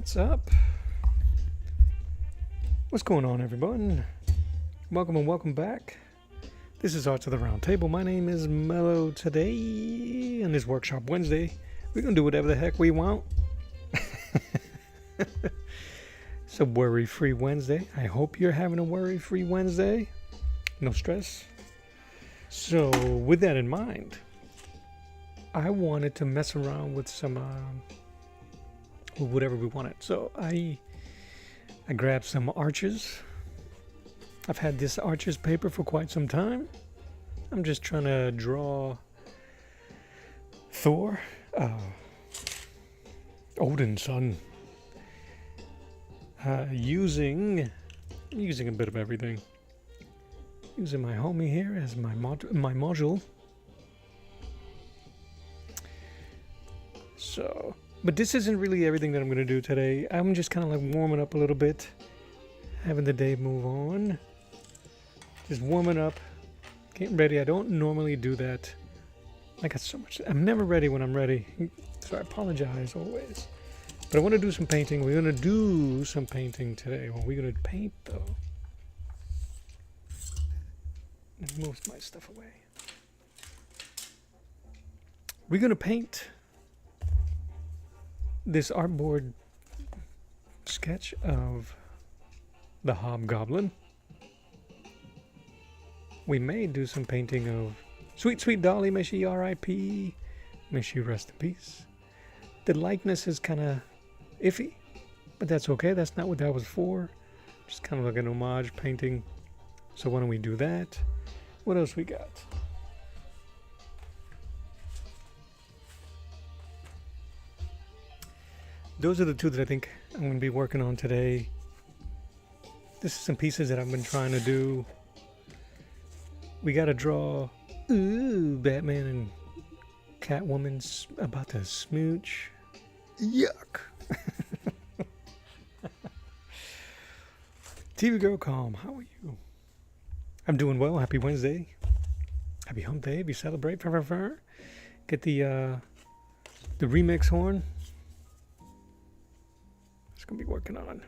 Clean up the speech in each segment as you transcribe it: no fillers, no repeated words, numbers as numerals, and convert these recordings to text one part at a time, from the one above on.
What's up? What's going on, everyone? Welcome and welcome back. This is Arts of the Round Table. My name is Mello. Today, on this Workshop Wednesday, we're going to do whatever the heck we want. It's a worry-free Wednesday. I hope you're having a worry-free Wednesday. No stress. So, with that in mind, I wanted to mess around with some whatever we wanted. So I grabbed some arches. I've had this arches paper for quite some time. I'm just trying to draw Thor, Odin's son, using a bit of everything. Using my homie here as my module. So, but this isn't really everything that I'm going to do today. I'm just kind of like warming up a little bit, having the day move on. Just warming up, getting ready. I don't normally do that. I got so much. I'm never ready when I'm ready, so I apologize always. But I want to do some painting. We're going to do some painting today. What we're going to paint, though. Let me move my stuff away. We're going to paint this artboard sketch of the Hobgoblin. We may do some painting of Sweet Sweet Dolly, may she R.I.P., may she rest in peace. The likeness is kind of iffy, but that's okay. That's not what that was for. Just kind of like an homage painting. So why don't we do that? What else we got? Those are the two that I think I'm going to be working on today. This is some pieces that I've been trying to do. We got to draw Batman and Catwoman's about to smooch. Yuck. TV Girl Calm, how are you? I'm doing well. Happy Wednesday. Happy Hump Day. If you celebrate. Get the remix horn. It's going to be working on. I'm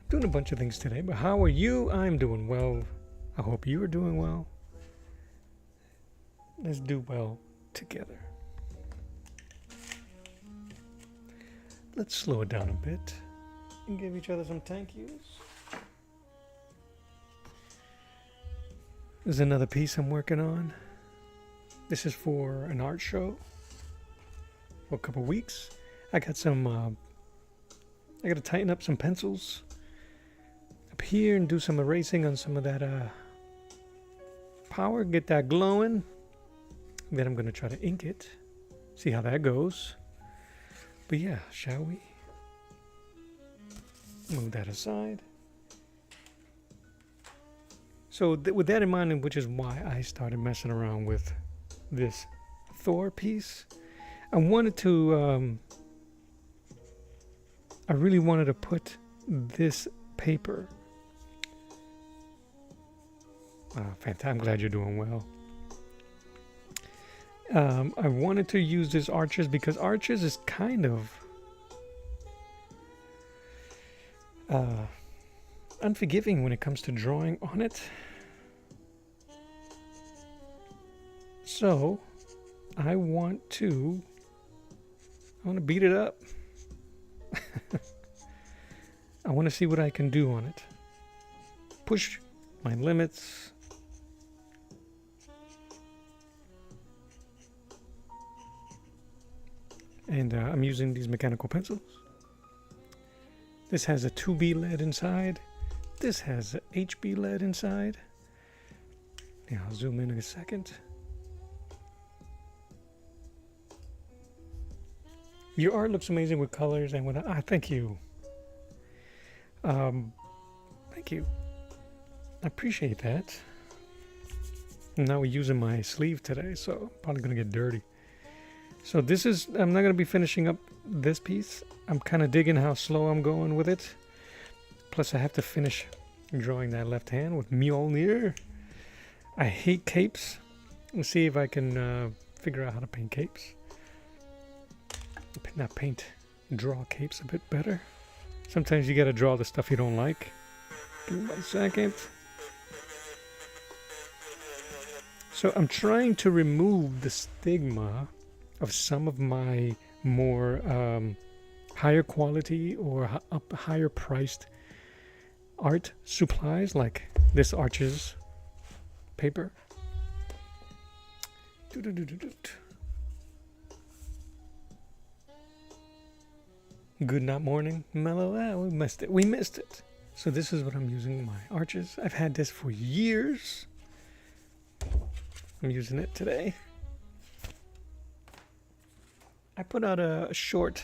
doing a bunch of things today, but how are you? I'm doing well. I hope you are doing well. Let's do well together. Let's slow it down a bit and give each other some thank yous. There's another piece I'm working on. This is for an art show for a couple weeks. I got some, I got to tighten up some pencils up here and do some erasing on some of that power, get that glowing. Then I'm going to try to ink it, see how that goes. But yeah, shall we? Move that aside. So with that in mind, which is why I started messing around with this Thor piece, I wanted to, I really wanted to put this paper. Fantastic. I'm glad you're doing well. I wanted to use this arches because arches is kind of unforgiving when it comes to drawing on it. So I want to beat it up. I want to see what I can do on it. Push my limits. And I'm using these mechanical pencils. This has a 2B lead inside. This has a HB lead inside. Yeah, I'll zoom in a second. Your art looks amazing with colors and with thank you. Thank you. I appreciate that. Now we're using my sleeve today, so probably gonna get dirty. So this is, I'm not going to be finishing up this piece. I'm kind of digging how slow I'm going with it. Plus I have to finish drawing that left hand with Mjolnir. I hate capes. Let's see if I can figure out how to paint capes. Not paint, draw capes a bit better. Sometimes you gotta draw the stuff you don't like. Give me 1 second. So I'm trying to remove the stigma of some of my more higher quality or higher priced art supplies, like this Arches paper. Good night morning mellow. We missed it. We missed it. So this is what I'm using my Arches. I've had this for years. I'm using it today. I put out a short,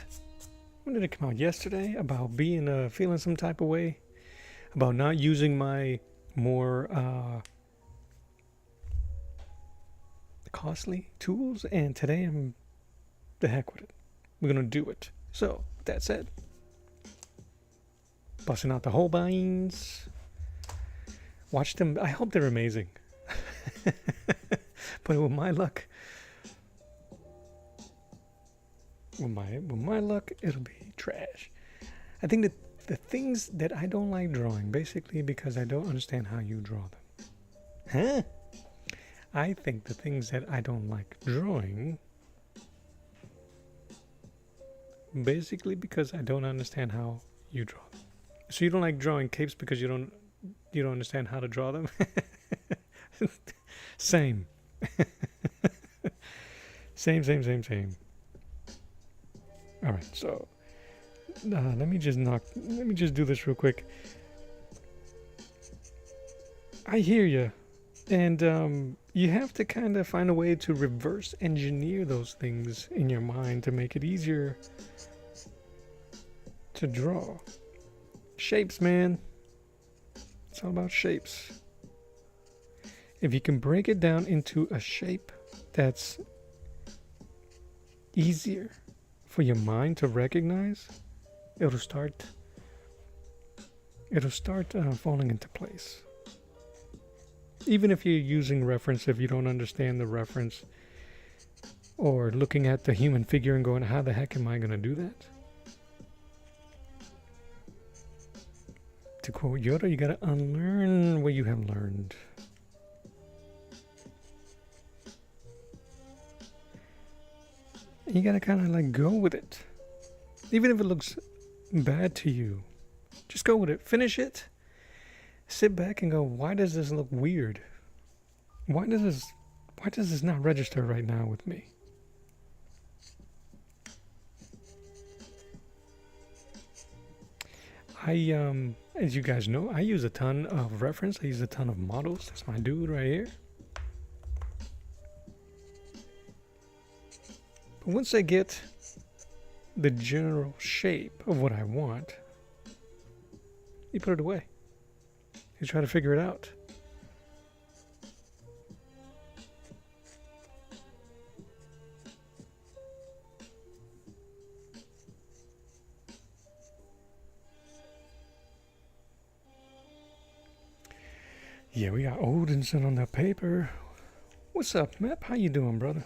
when did it come out? Yesterday, about being feeling some type of way, about not using my more costly tools, and today I'm the heck with it. We're gonna do it. So that said, busting out the Holbeins. Watch them. I hope they're amazing. But with my luck, it'll be trash. I think that the things that I don't like drawing, basically because I don't understand how you draw them. Huh? I think the things that I don't like drawing, basically because I don't understand how you draw them. So you don't like drawing capes because you don't understand how to draw them? Same. Same. All right, so let me just do this real quick. I hear you, and you have to kind of find a way to reverse engineer those things in your mind to make it easier to draw. Shapes, man. It's all about shapes. If you can break it down into a shape that's easier for your mind to recognize, it'll start falling into place. Even if you're using reference, if you don't understand the reference, or looking at the human figure and going, how the heck am I going to do that? To quote Yoda, you got to unlearn what you have learned. You got to kind of like go with it. Even if it looks bad to you, just go with it. Finish it. Sit back and go, why does this look weird? Why does this not register right now with me? As you guys know, I use a ton of reference. I use a ton of models. That's my dude right here. But once I get the general shape of what I want, you put it away. You try to figure it out. Yeah, we got Odinson on the paper. What's up, Mep? How you doing, brother?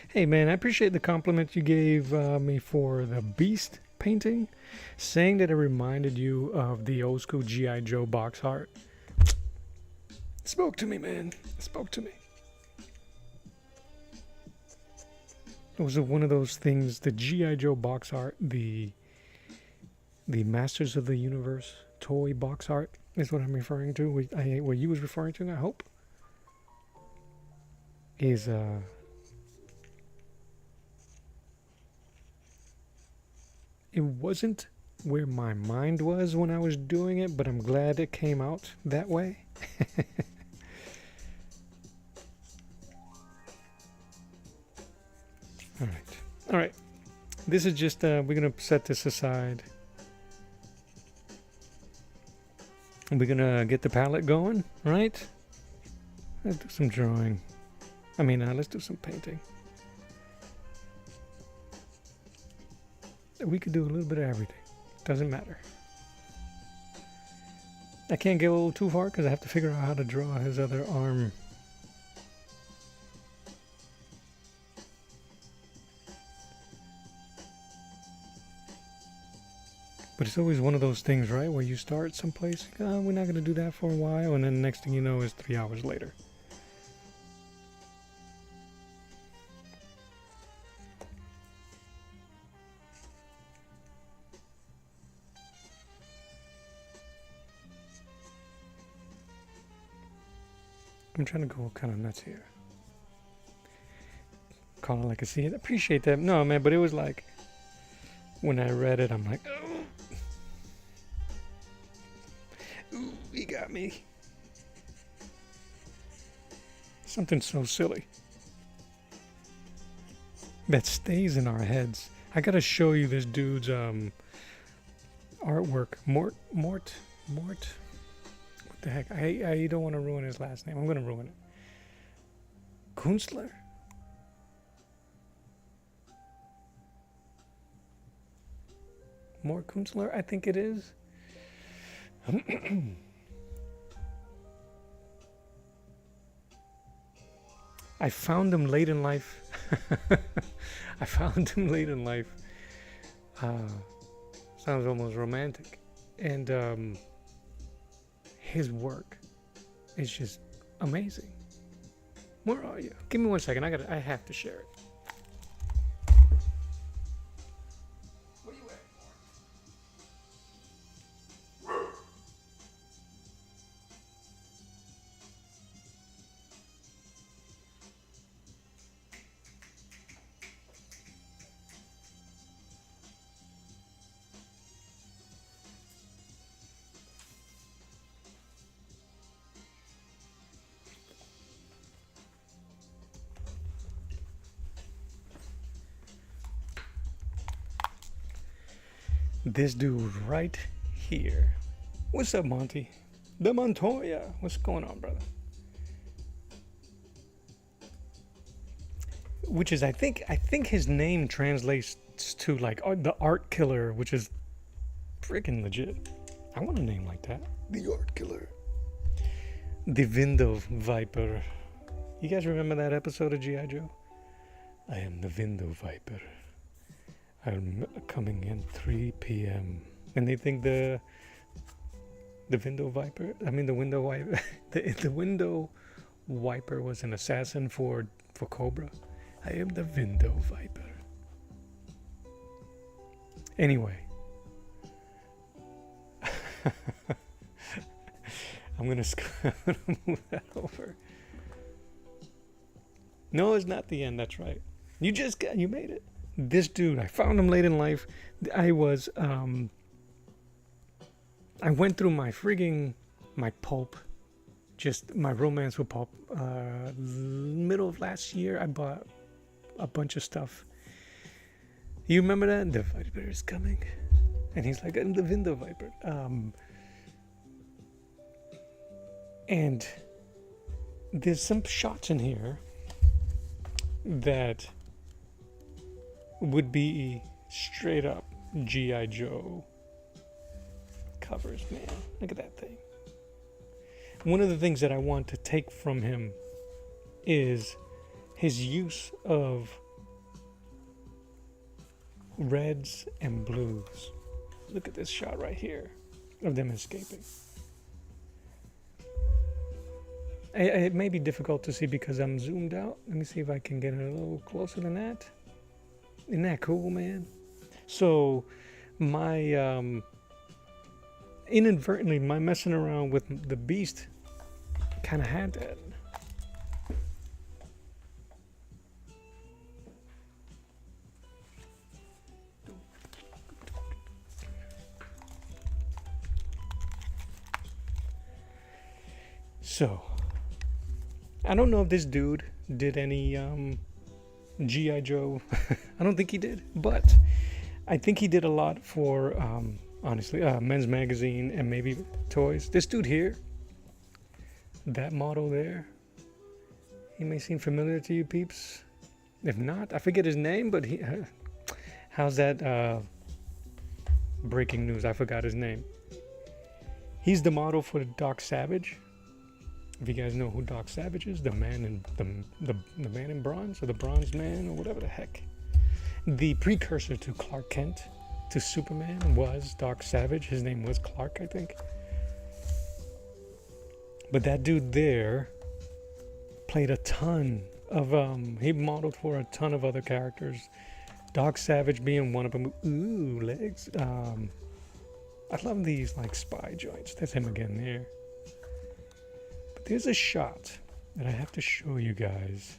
Hey, man, I appreciate the compliment you gave me for the Beast painting, saying that it reminded you of the old school G.I. Joe box art. It spoke to me, man. It spoke to me. It was one of those things, the G.I. Joe box art, the Masters of the Universe toy box art is what I'm referring to. What you was referring to, I hope, is it wasn't where my mind was when I was doing it, but I'm glad it came out that way. All right. This is just we're gonna set this aside. We're gonna get the palette going, right? Let's do some drawing. Let's do some painting. We could do a little bit of everything. Doesn't matter. I can't go a little too far because I have to figure out how to draw his other arm. But it's always one of those things, right? Where you start someplace, oh, we're not going to do that for a while. And then the next thing you know is 3 hours later. I'm trying to go kind of nuts here. Call it like I see it. Appreciate that. No, man, but it was like, when I read it, I'm like, oh. Ooh, he got me. Something so silly that stays in our heads. I gotta show you this dude's artwork. Mort. What the heck? I don't want to ruin his last name. I'm gonna ruin it. Kunstler? Mort Kunstler, I think it is. I found him late in life. Sounds almost romantic. And his work is just amazing. Where are you? Give me 1 second. I have to share it. What are you at? This dude right here. What's up, Monty? The Montoya. What's going on, brother? Which is, I think his name translates to like the Art Killer, which is freaking legit. I want a name like that. The Art Killer. The Window Viper. You guys remember that episode of G.I. Joe? I am the Window Viper. I'm coming in 3 p.m. And they think the window wiper, the window wiper, the window wiper was an assassin for Cobra. I am the window viper. Anyway, I'm gonna move that over. No, it's not the end. That's right. You made it. This dude, I found him late in life. I went through my pulp, just my romance with pulp. Middle of last year, I bought a bunch of stuff. You remember that? The Viper is coming. And he's like, I'm the window viper. And there's some shots in here that would be straight up G.I. Joe covers, man. Look at that thing. One of the things that I want to take from him is his use of reds and blues. Look at this shot right here of them escaping. It may be difficult to see because I'm zoomed out. Let me see if I can get it a little closer than that. Isn't that cool, man? So my inadvertently, my messing around with the Beast kind of had that. So I don't know if this dude did any G.I. Joe. I don't think he did, but I think he did a lot for, honestly, Men's Magazine and maybe toys. This dude here, that model there, he may seem familiar to you peeps. If not, I forget his name, but he, how's that breaking news? I forgot his name. He's the model for Doc Savage. If you guys know who Doc Savage is, the man in the man in bronze, or the bronze man, or whatever the heck, the precursor to Clark Kent, to Superman was Doc Savage. His name was Clark, I think. But that dude there played a ton of, he modeled for a ton of other characters. Doc Savage being one of them. Ooh, legs. I love these like spy joints. That's him again there. But there's a shot that I have to show you guys.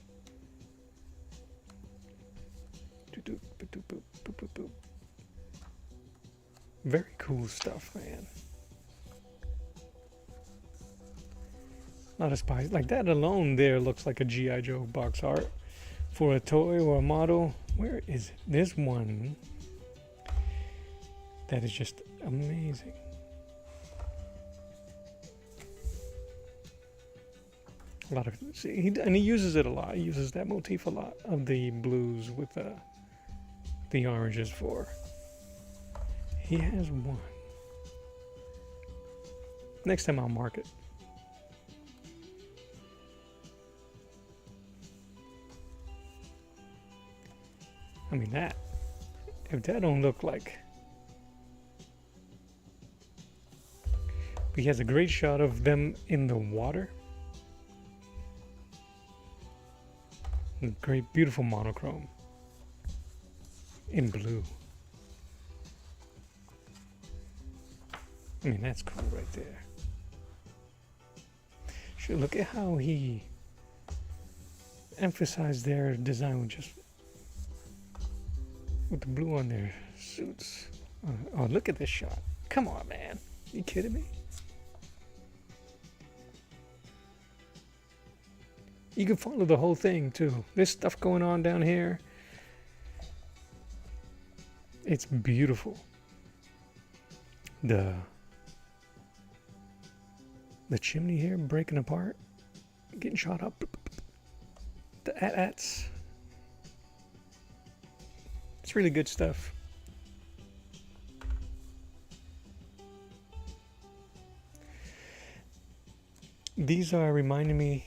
Very cool stuff, man. Not a spy. Like that alone there looks like a G.I. Joe box art for a toy or a model. Where is it? There's one that is just amazing. A lot of, see, and he uses it a lot. He uses that motif a lot of the blues with the oranges for. He has one. Next time I'll mark it. I mean that, if that don't look like. He has a great shot of them in the water. Great, beautiful monochrome in blue. I mean, that's cool right there. Sure, look at how he emphasized their design with the blue on their suits. Oh, look at this shot. Come on, man. You kidding me? You can follow the whole thing too. There's stuff going on down here. It's beautiful. The chimney here breaking apart, getting shot up. The AT-ATs. It's really good stuff. These are reminding me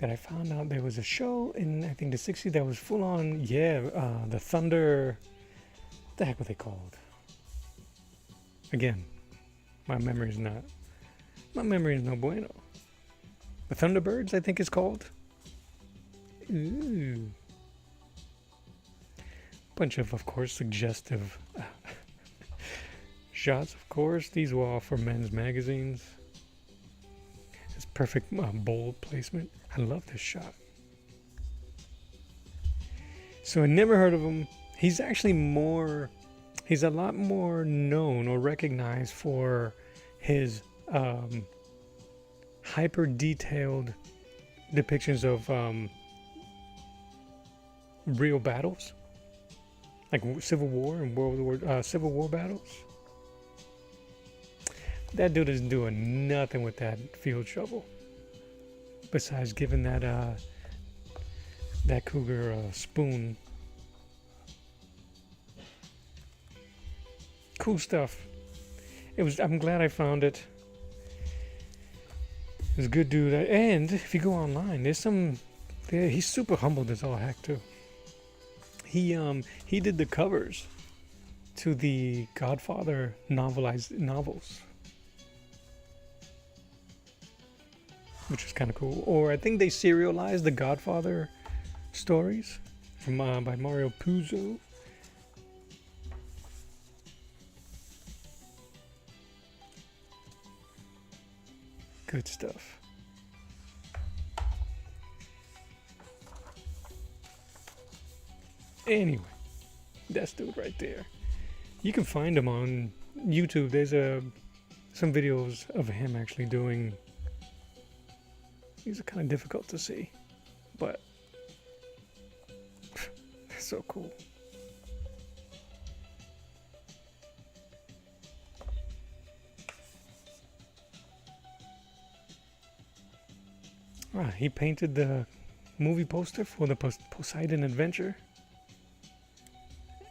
that I found out there was a show in, I think, the 60s that was full on, the Thunder, what the heck were they called? Again, my memory is no bueno. The Thunderbirds, I think it's called. Ooh. Bunch of course, suggestive shots, of course. These were all for men's magazines. It's perfect bold placement. I love this shot. So I never heard of him. He's actually he's a lot more known or recognized for his hyper detailed depictions of real battles, like Civil War and Civil War battles. That dude isn't doing nothing with that field shovel besides giving that cougar a spoon. Cool stuff. I'm glad I found it. It's a good dude. And if you go online, he's super humbled as all heck too. He did the covers to the Godfather novels, which was kind of cool. Or I think they serialized the Godfather stories from by Mario Puzo. Good stuff. Anyway, that's dude right there. You can find him on YouTube. There's some videos of him actually doing. These are kind of difficult to see, but that's so cool. He painted the movie poster for the Poseidon Adventure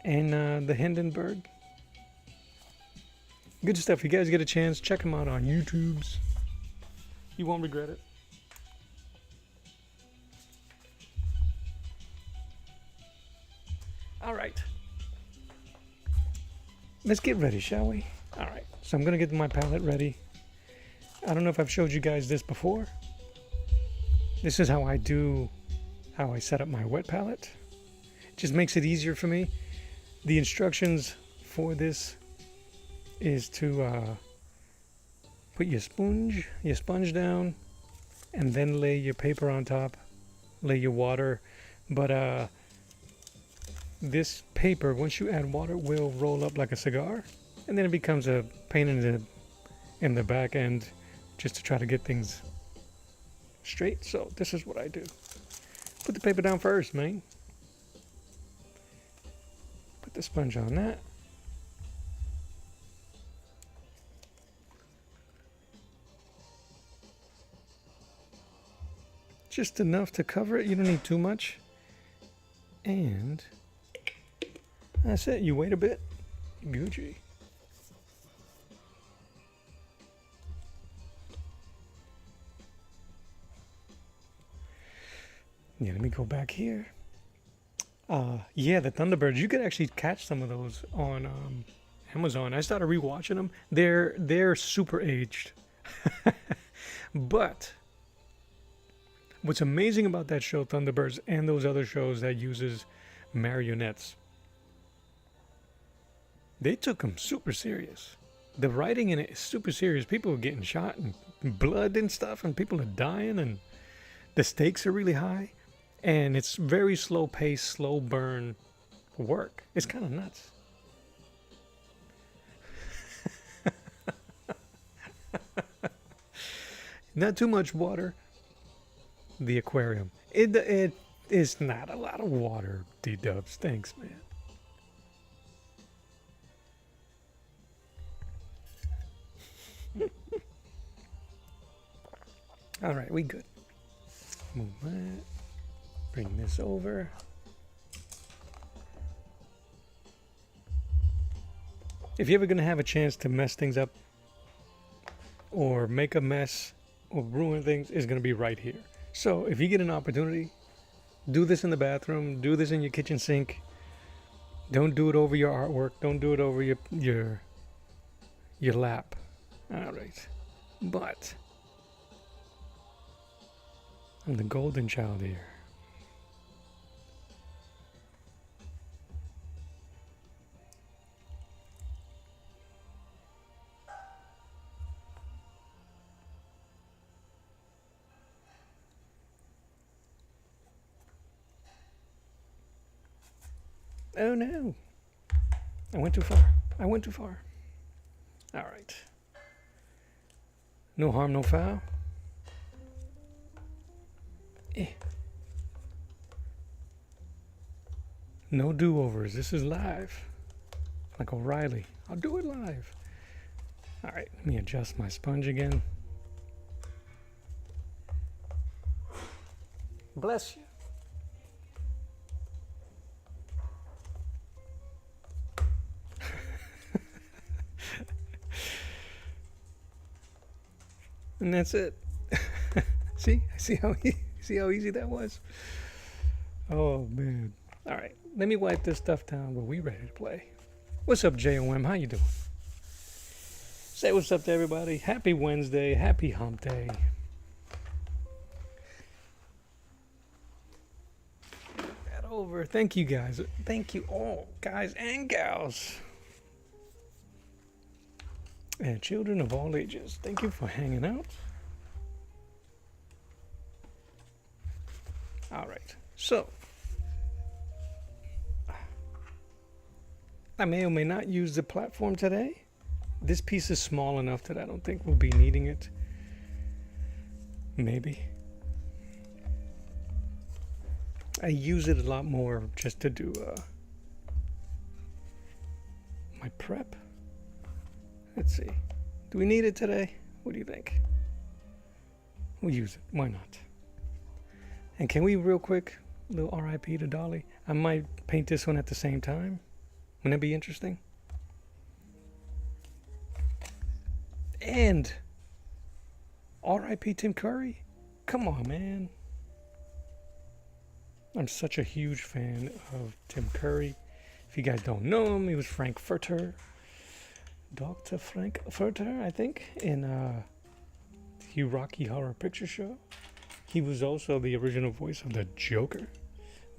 and the Hindenburg. Good stuff. If you guys get a chance, check him out on YouTube's. You won't regret it. All right. let's get ready, shall we? All right, so I'm gonna get my palette ready. I don't know if I've showed you guys this before. This is how I set up my wet palette. It just makes it easier for me. The instructions for this is to put your sponge down, and then lay your paper on top, lay your water. But this paper, once you add water, will roll up like a cigar, and then it becomes a pain in the back end just to try to get things straight. So this is what I do. Put the paper down first, man. Put the sponge on that. Just enough to cover it. You don't need too much. And that's it. You wait a bit. Gouache. Yeah, let me go back here. Yeah, the Thunderbirds. You could actually catch some of those on Amazon. I started rewatching them. They're super aged. But what's amazing about that show, Thunderbirds, and those other shows that uses marionettes, they took them super serious. The writing in it is super serious. People are getting shot and blood and stuff, and people are dying, and the stakes are really high, and it's very slow pace, slow burn work. It's kind of nuts. Not too much water. The aquarium. It is not a lot of water, D-dubs. Thanks, man. All right, we good. Move that. Bring this over. If you're ever going to have a chance to mess things up or make a mess or ruin things, it's going to be right here. So if you get an opportunity, do this in the bathroom, do this in your kitchen sink. Don't do it over your artwork. Don't do it over your lap. All right. But I'm the golden child here. Oh no. I went too far. I went too far. All right. No harm, no foul. No do-overs. This is live. Like O'Reilly. I'll do it live. All right. Let me adjust my sponge again. Bless you. And that's it. See how easy that was? Oh man. All right, let me wipe this stuff down, but we ready to play. What's up, JOM? How you doing? Say what's up to everybody. Happy Wednesday. Happy hump day. That over. Thank you guys. Thank you all, guys and gals. And children of all ages, thank you for hanging out. All right, so I may or may not use the platform today. This piece is small enough that I don't think we'll be needing it. Maybe. I use it a lot more just to do my prep. Let's see. Do we need it today? What do you think? We'll use it. Why not? And can we real quick, a little RIP to Dolly? I might paint this one at the same time. Wouldn't that be interesting? And RIP Tim Curry? Come on, man. I'm such a huge fan of Tim Curry. If you guys don't know him, he was Frankfurter. Dr. Frank Furter, I think, in the Rocky Horror Picture Show. He was also the original voice of the Joker.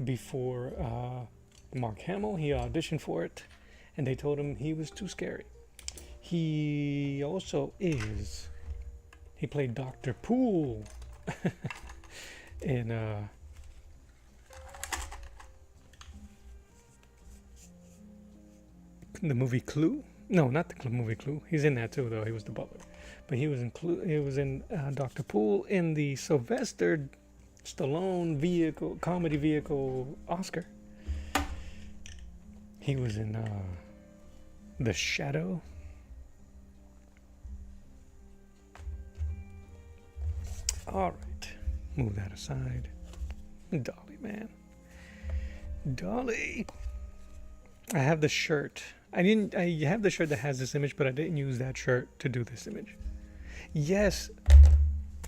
Before Mark Hamill, he auditioned for it, and they told him he was too scary. He also is. He played Dr. Poole in the movie Clue. No, not the movie Clue. He's in that too, though. He was the butler, but he was in He was in Dr. Poole in the Sylvester Stallone comedy vehicle Oscar. He was in The Shadow. All right, move that aside. Dolly, man, Dolly. I have the shirt. I have the shirt that has this image, but I didn't use that shirt to do this image. Yes,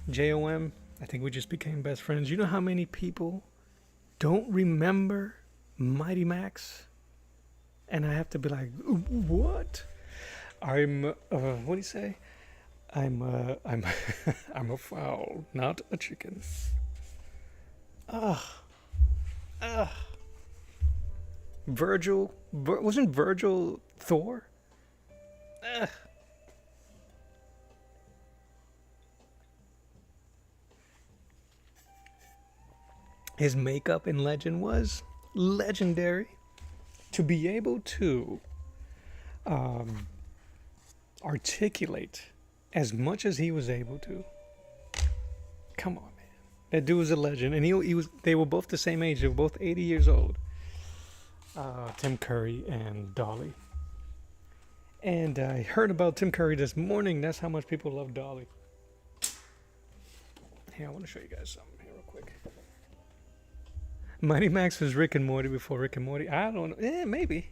JOM. I think we just became best friends. You know how many people don't remember Mighty Max? And I have to be like, what? I'm, what do you say? I'm a fowl, not a chicken. Virgil, wasn't Virgil Thor? His makeup in Legend was legendary. To be able to articulate as much as he was able to. Come on, man. That dude was a legend. And he was. They were both the same age. They were both 80 years old. Tim Curry and Dolly. And I heard about Tim Curry this morning. That's how much people love Dolly. Here, I want to show you guys something here real quick. Mighty Max was Rick and Morty before Rick and Morty. I don't know. Maybe.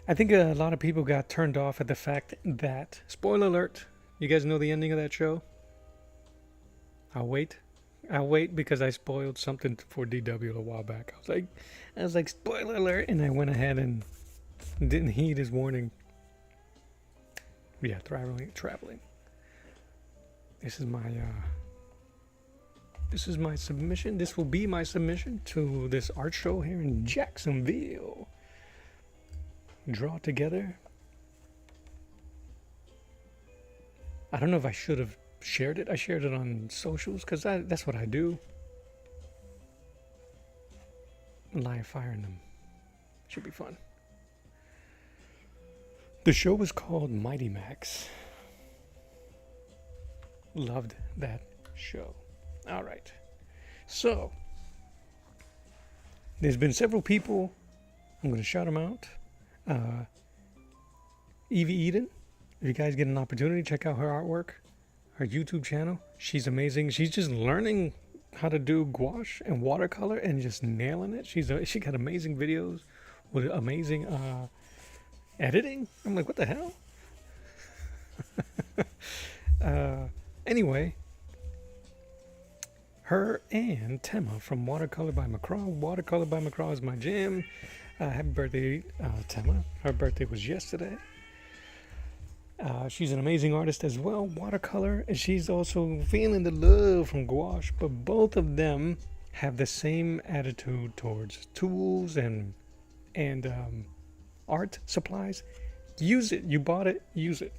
I think a lot of people got turned off at the fact that, spoiler alert, you guys know the ending of that show? I'll wait because I spoiled something for DW a while back. I was like, spoiler alert, and I went ahead and didn't heed his warning. Yeah, traveling. This is my submission. This will be my submission to this art show here in Jacksonville. Draw together. I don't know if I should have shared it. I shared it on socials because that's what I do. Live firing them. Should be fun. The show was called Mighty Max. Loved that show. All right. So, there's been several people. I'm going to shout them out. Evie Eden. If you guys get an opportunity, check out her artwork. Her YouTube channel. She's amazing. She's just learning how to do gouache and watercolor and just nailing it. She got amazing videos with amazing editing. I'm like, what the hell? Anyway, her and Tema from Watercolor by McCraw. Watercolor by McCraw is my jam. Happy birthday, Tema. Her birthday was yesterday. She's an amazing artist as well, watercolor, and she's also feeling the love from gouache, but both of them have the same attitude towards tools and art supplies. Use it. You bought it, use it.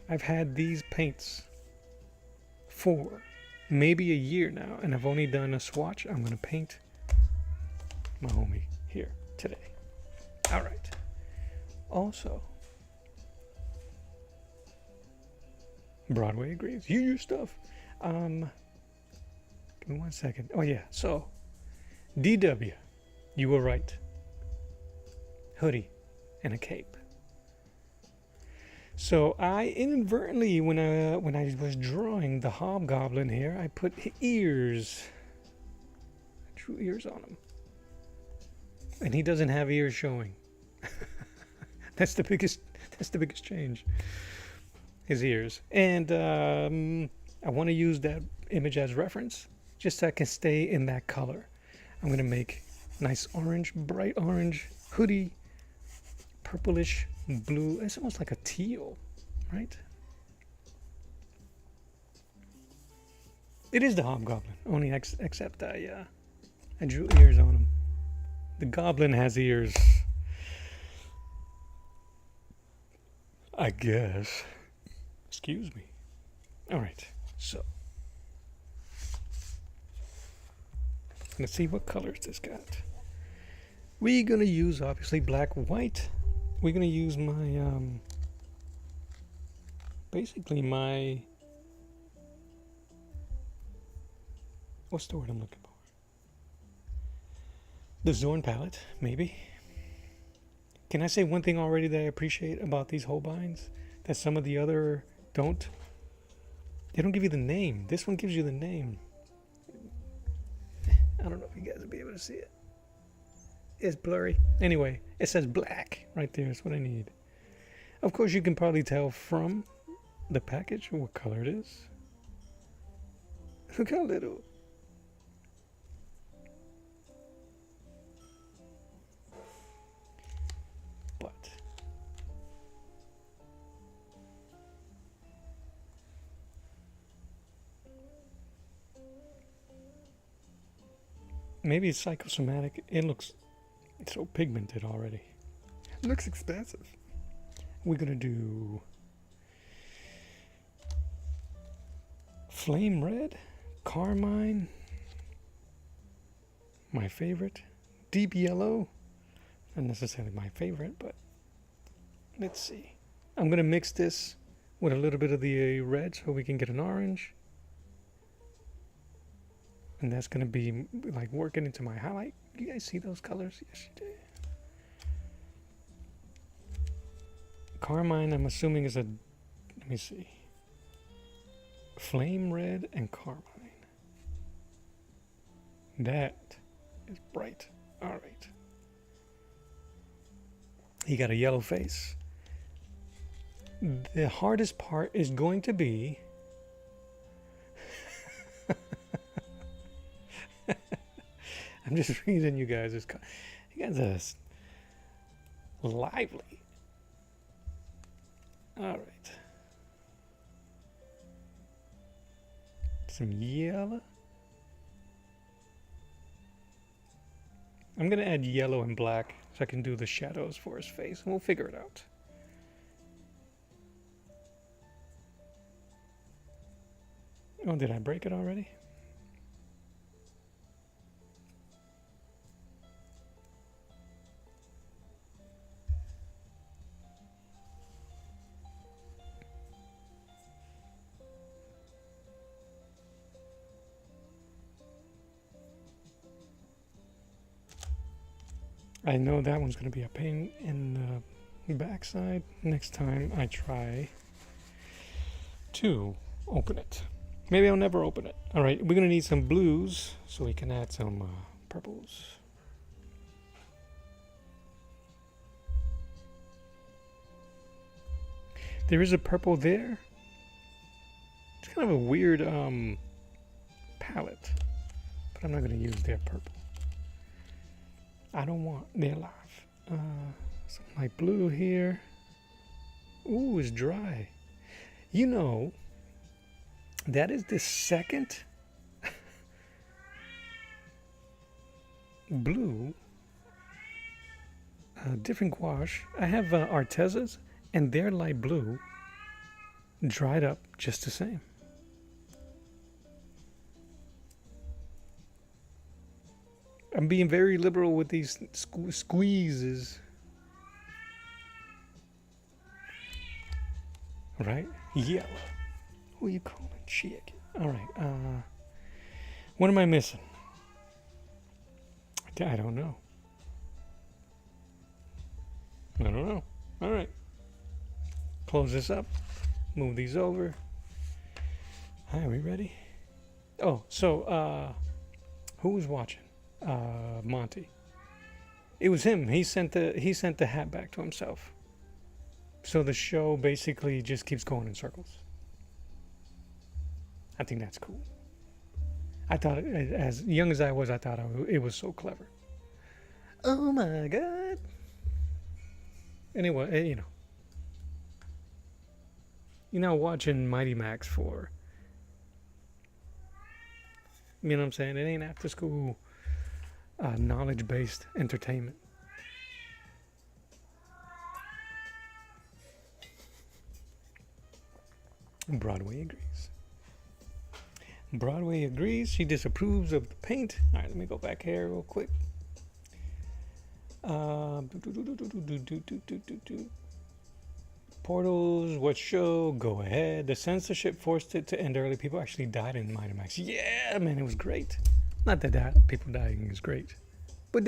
I've had these paints for maybe a year now, and I've only done a swatch. I'm going to paint my homie here today. All right. Also, Broadway agrees. You use stuff. Give me 1 second. Oh yeah. So, DW, you were right. Hoodie and a cape. So I inadvertently, when I was drawing the hobgoblin here, I put ears. I drew ears on him, and he doesn't have ears showing. That's the biggest change. His ears. And I want to use that image as reference just so I can stay in that color. I'm going to make nice orange, bright orange hoodie, purplish blue. It's almost like a teal, right? It is the hobgoblin, only except I drew ears on him. The goblin has ears, I guess. Excuse me. All right, so let's see what colors this got. We're gonna use obviously black, white. We're gonna use my basically my, what's the word I'm looking for? The Zorn palette, maybe. Can I say one thing already that I appreciate about these Holbeins that some of the other don't? They don't give you the name. This one gives you the name. I don't know if you guys will be able to see it. It's blurry. Anyway, it says black right there. That's what I need. Of course, you can probably tell from the package what color it is. Look how little. But maybe it's psychosomatic. It looks so pigmented already. It looks expensive. We're gonna do flame red, carmine, my favorite, deep yellow, not necessarily my favorite, but let's see. I'm gonna mix this with a little bit of the red so we can get an orange. And that's gonna be like working into my highlight. You guys see those colors? Yes, you do. Carmine, I'm assuming is a, let me see. Flame red and carmine. That is bright. All right. He got a yellow face. The hardest part is going to be I'm just reading you guys. You guys are lively. All right. Some yellow. I'm going to add yellow and black so I can do the shadows for his face, and we'll figure it out. Oh, did I break it already? I know that one's going to be a pain in the backside next time I try to open it. Maybe I'll never open it. All right, we're going to need some blues so we can add some purples. There is a purple there. It's kind of a weird palette, but I'm not going to use their purple. I don't want their live. Some light blue here. Ooh, it's dry. You know, that is the second blue, different gouache. I have Artezas, and their light blue dried up just the same. I'm being very liberal with these squeezes. Right? Yellow. Who are you calling? Chick. All right. What am I missing? I don't know. I don't know. All right. Close this up. Move these over. All right, we ready? Oh, so who was watching? Monty. It was him. He sent the hat back to himself. So the show basically just keeps going in circles. I think that's cool. I thought, as young as I was, I thought it was so clever. Oh my God. Anyway, You're not watching Mighty Max for, you know what I'm saying? It ain't after school knowledge-based entertainment. Broadway agrees. Broadway agrees. She disapproves of the paint. All right, let me go back here real quick. Portals, what show? Go ahead. The censorship forced it to end early. People actually died in Mighty Max. Yeah, man, it was great. Not that people dying is great, but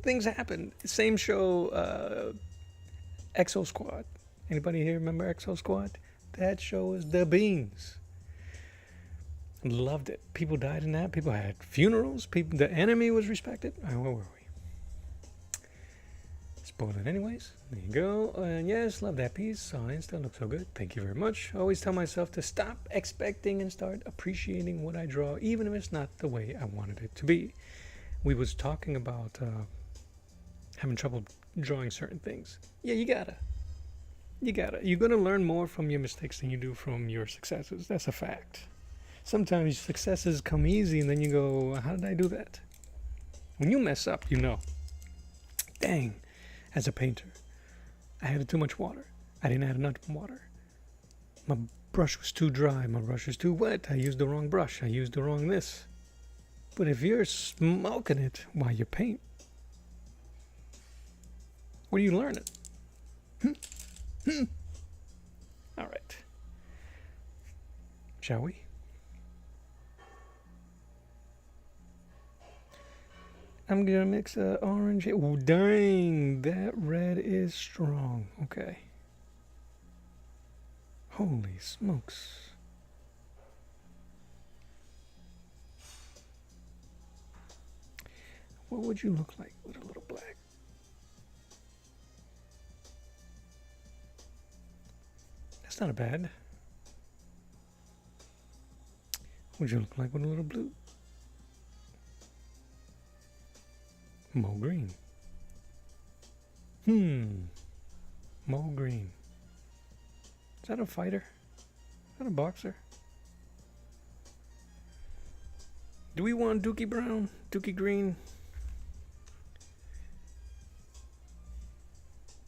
things happened. Same show, Exo Squad. Anybody here remember Exo Squad? That show is the beans. Loved it. People died in that. People had funerals. The enemy was respected. All right, where were we? Spoil it anyways. There you go. And yes, love that piece. Sign still looks so good. Thank you very much. I always tell myself to stop expecting and start appreciating what I draw, even if it's not the way I wanted it to be. We was talking about having trouble drawing certain things. Yeah, you gotta. You're gonna learn more from your mistakes than you do from your successes. That's a fact. Sometimes successes come easy and then you go, how did I do that? When you mess up, you know. Dang. As a painter, I added too much water. I didn't add enough water. My brush was too dry. My brush was too wet. I used the wrong brush. I used the wrong this. But if you're smoking it while you paint, what are you learning? All right. Shall we? I'm gonna mix orange. Oh, dang, that red is strong. Okay. Holy smokes. What would you look like with a little black? That's not a bad. What would you look like with a little blue? Mo green. Mo green. Is that a fighter? Is that a boxer? Do we want Dookie Brown? Dookie Green?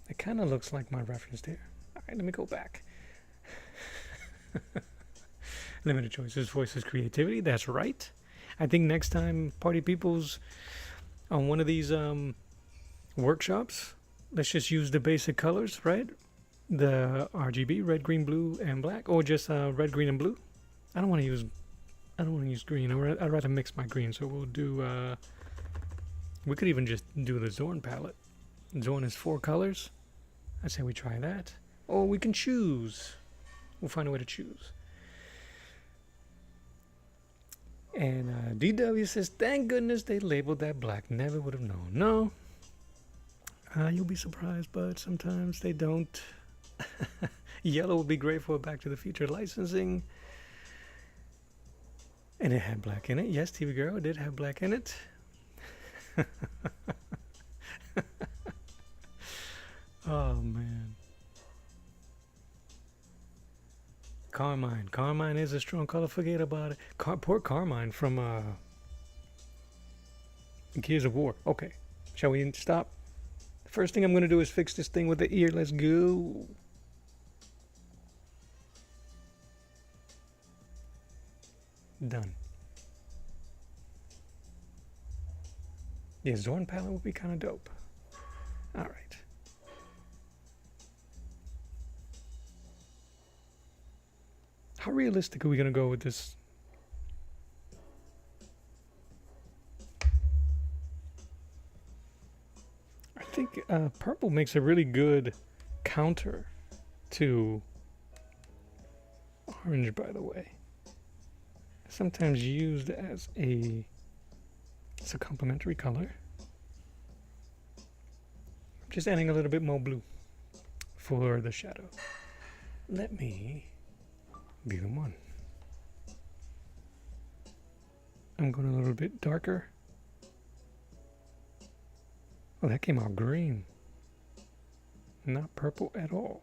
It kind of looks like my reference there. All right, let me go back. Limited choices, voices, creativity. That's right. I think next time, party peoples, on one of these workshops, let's just use the basic colors, right? The RGB, red, green, blue, and black, or just red, green, and blue. I don't want to use green. I'd rather mix my green. So we'll do. We could even just do the Zorn palette. Zorn is 4 colors. I say we try that, or we can choose. We'll find a way to choose. And DW says, thank goodness they labeled that black. Never would have known. No. You'll be surprised, but sometimes they don't. Yellow would be great for Back to the Future licensing. And it had black in it. Yes, TV Girl, it did have black in it. Oh, man. Carmine. Carmine is a strong color. Forget about it. Poor Carmine from Gears of War. Okay. Shall we stop? The first thing I'm going to do is fix this thing with the ear. Let's go. Done. Yeah, Zorn palette would be kind of dope. All right. How realistic are we going to go with this? I think purple makes a really good counter to orange, by the way. Sometimes used as it's a complementary color. I'm just adding a little bit more blue for the shadow. Let me be the one. I'm going a little bit darker. Oh, that came out green. Not purple at all.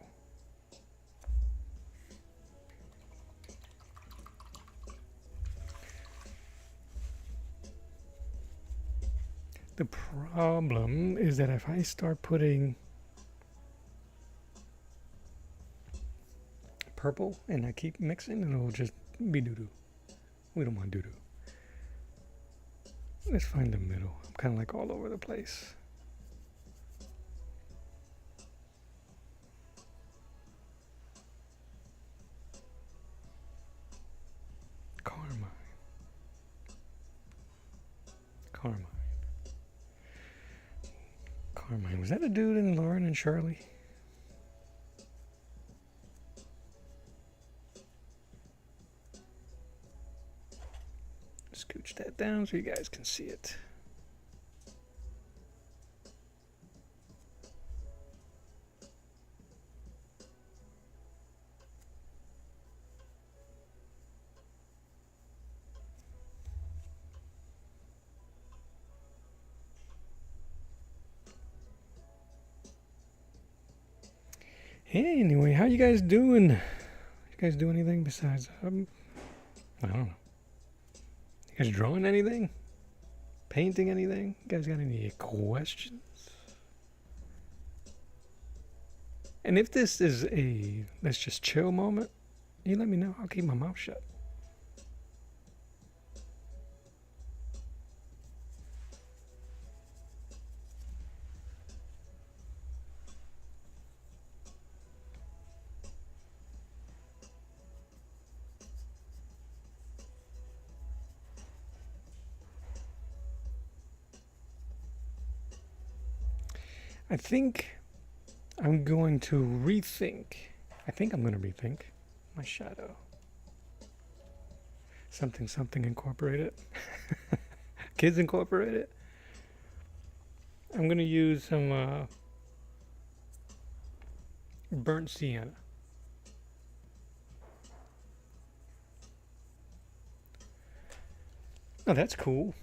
The problem is that if I start putting purple and I keep mixing, it'll just be doo-doo. We don't want doo-doo. Let's find the middle. I'm kind of like all over the place. Carmine. Was that a dude in Lauren and Shirley? Scooch that down so you guys can see it. Hey, anyway, how you guys doing? You guys do anything besides, I don't know. You guys drawing anything? Painting anything? You guys got any questions? And if this is a let's just chill moment, you let me know. I'll keep my mouth shut. I think I'm going to rethink. I think I'm going to rethink my shadow. Something Incorporated. Kids Incorporated. I'm going to use some burnt sienna. Oh, that's cool.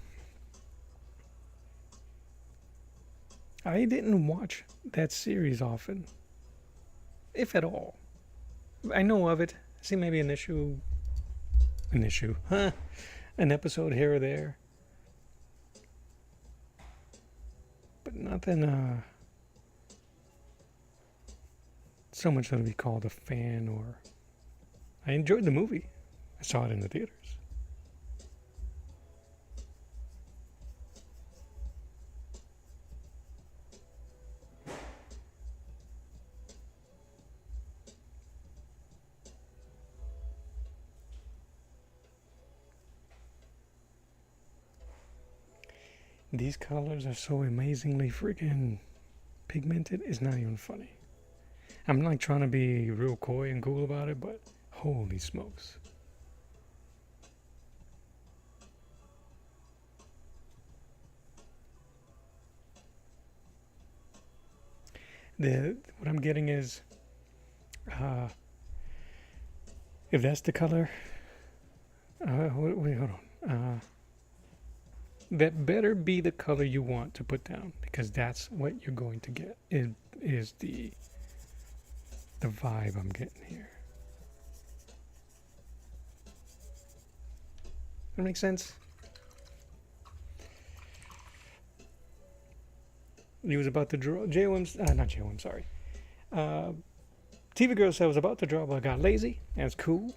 I didn't watch that series often, if at all. I know of it. I see maybe an episode here or there, but nothing so much that would be called a fan. Or I enjoyed the movie. I saw it in the theaters. These colors are so amazingly freaking pigmented, it's not even funny. I'm like trying to be real coy and cool about it, but holy smokes. What I'm getting is, if that's the color, wait, hold on. That better be the color you want to put down, because that's what you're going to get. It is the vibe I'm getting here. That makes sense? He was about to draw. Not JOM, sorry. TV Girl said I was about to draw, but I got lazy. That's cool.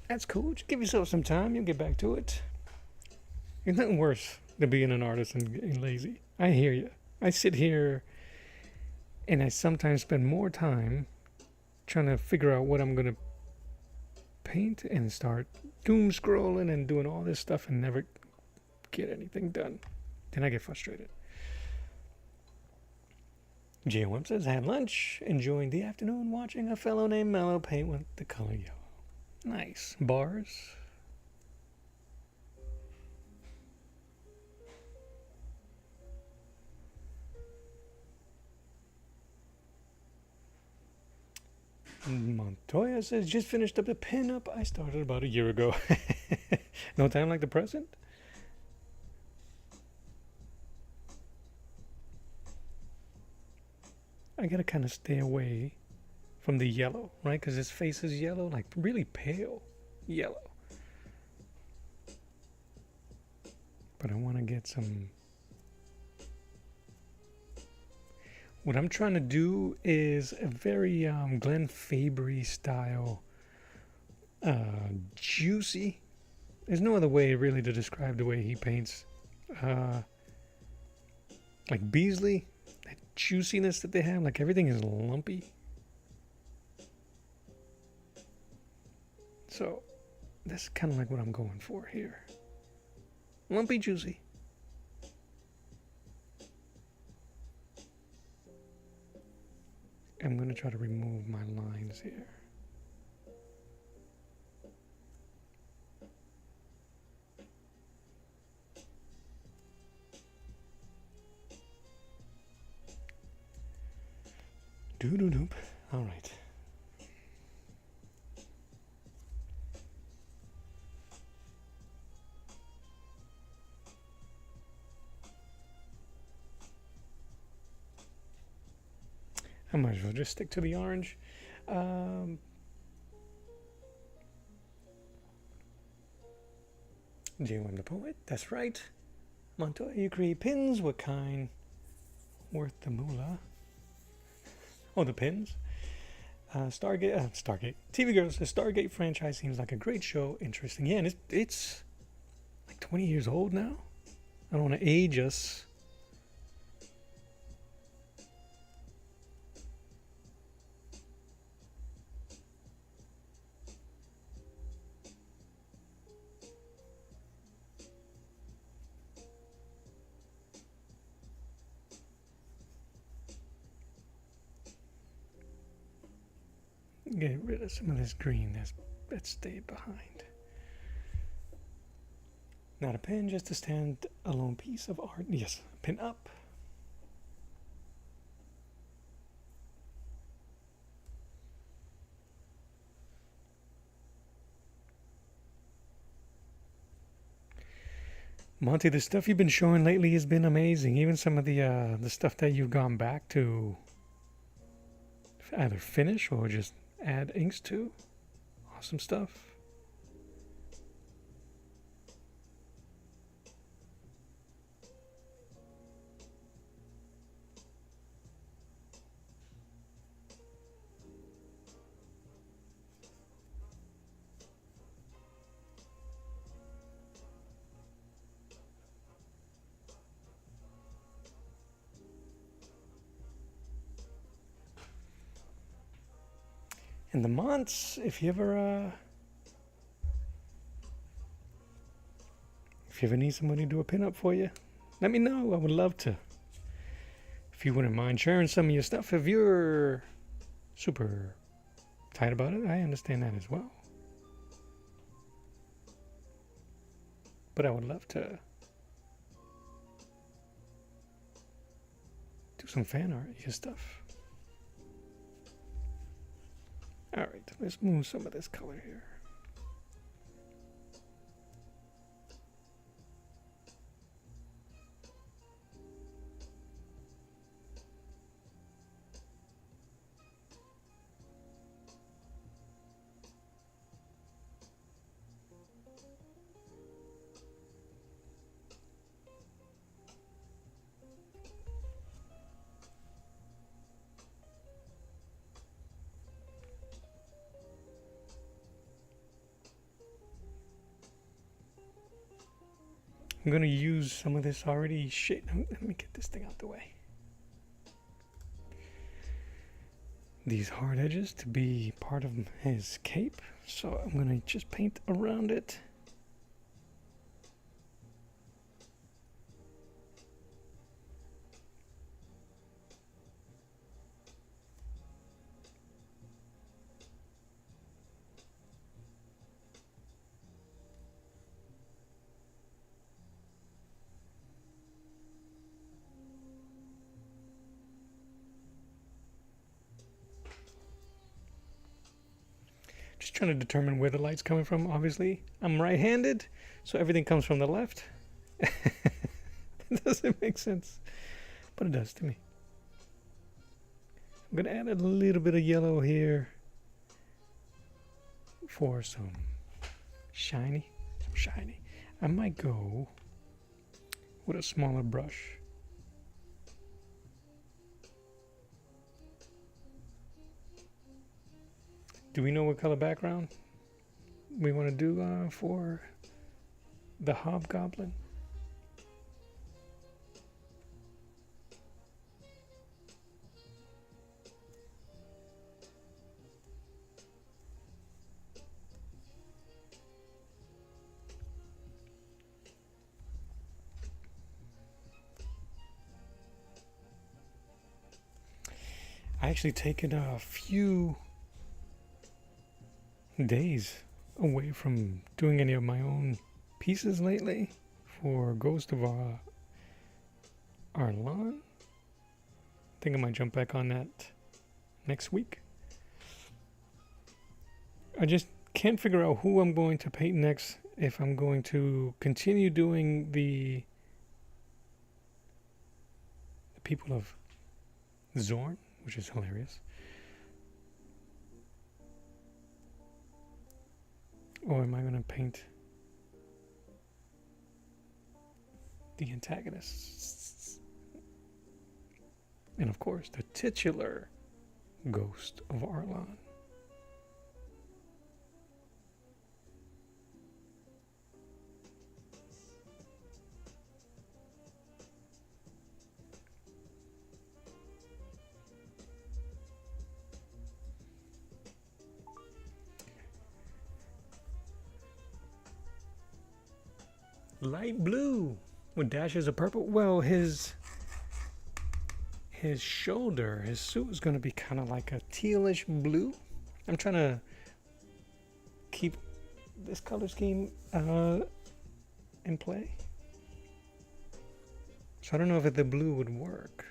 That's cool. Just give yourself some time. You'll get back to it. There's nothing worse than being an artist and lazy. I hear you. I sit here and I sometimes spend more time trying to figure out what I'm going to paint and start doom scrolling and doing all this stuff and never get anything done. Then I get frustrated. JOM says, had lunch, enjoying the afternoon, watching a fellow named Mello paint with the color yellow. Nice. Bars. Montoya says, just finished up the pinup I started about a year ago. No time like the present? I gotta kind of stay away from the yellow, right? Because his face is yellow, like really pale yellow. But I want to get some What I'm trying to do is a very Glenn Fabry style, juicy. There's no other way really to describe the way he paints. Like Beasley, that juiciness that they have, like everything is lumpy. So that's kind of like what I'm going for here. Lumpy, juicy. I'm going to try to remove my lines here. Doo-doo-doop. All right. I might as well just stick to the orange. J1 the Poet, that's right. Montoya, you create pins. What kind? Worth the moolah. Oh, the pins. Stargate. TV Girls, the Stargate franchise seems like a great show. Interesting. Yeah, and it's like 20 years old now. I don't want to age us. Get rid of some of this green that stayed behind. Not a pin, just a stand-alone piece of art. Yes, pin up. Monty, the stuff you've been showing lately has been amazing. Even some of the stuff that you've gone back to either finish or just add inks to. Awesome stuff. And the months, if you ever need somebody to do a pinup for you, let me know. I would love to. If you wouldn't mind sharing some of your stuff, if you're super tight about it, I understand that as well. But I would love to do some fan art of your stuff. Alright, let's move some of this color here. I'm going to use some of this already. Shit, let me get this thing out the way. These hard edges to be part of his cape. So I'm going to just paint around it. Just trying to determine where the light's coming from. Obviously, I'm right-handed, so everything comes from the left. It doesn't make sense, but it does to me. I'm going to add a little bit of yellow here for some shiny. I might go with a smaller brush. Do we know what color background we want to do for the hobgoblin? I actually taken a few days away from doing any of my own pieces lately for Ghost of Arlan. I think I might jump back on that next week. I just can't figure out who I'm going to paint next, if I'm going to continue doing the people of Zorn, which is hilarious, or am I going to paint the antagonists? And of course, the titular Ghost of Arlan. Light blue with dashes of purple. Well, his shoulder, his suit is going to be kind of like a tealish blue. I'm trying to keep this color scheme in play. So I don't know if the blue would work.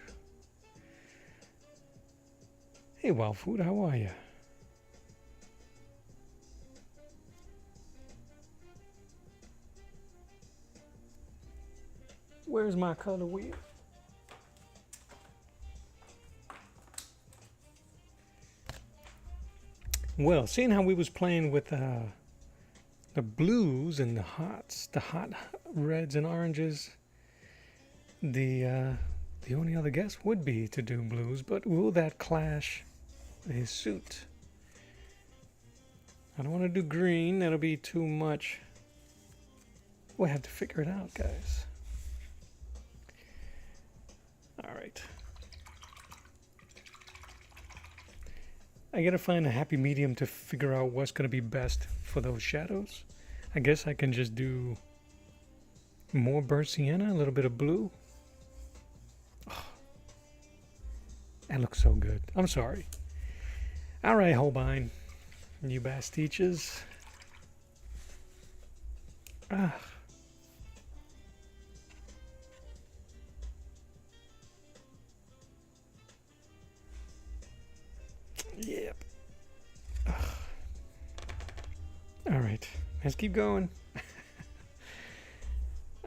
Hey, Wild Food, how are you? Where's my color wheel? Well, seeing how we was playing with the blues and the hot reds and oranges, the only other guess would be to do blues, but will that clash with his suit? I don't want to do green, that'll be too much. We'll have to figure it out, guys. All right. I gotta find a happy medium to figure out what's gonna be best for those shadows. I guess I can just do more burnt sienna, a little bit of blue. Oh, that looks so good. I'm sorry. All right, Holbein, you bastiches. Ah. Yep. Ugh. All right, let's keep going.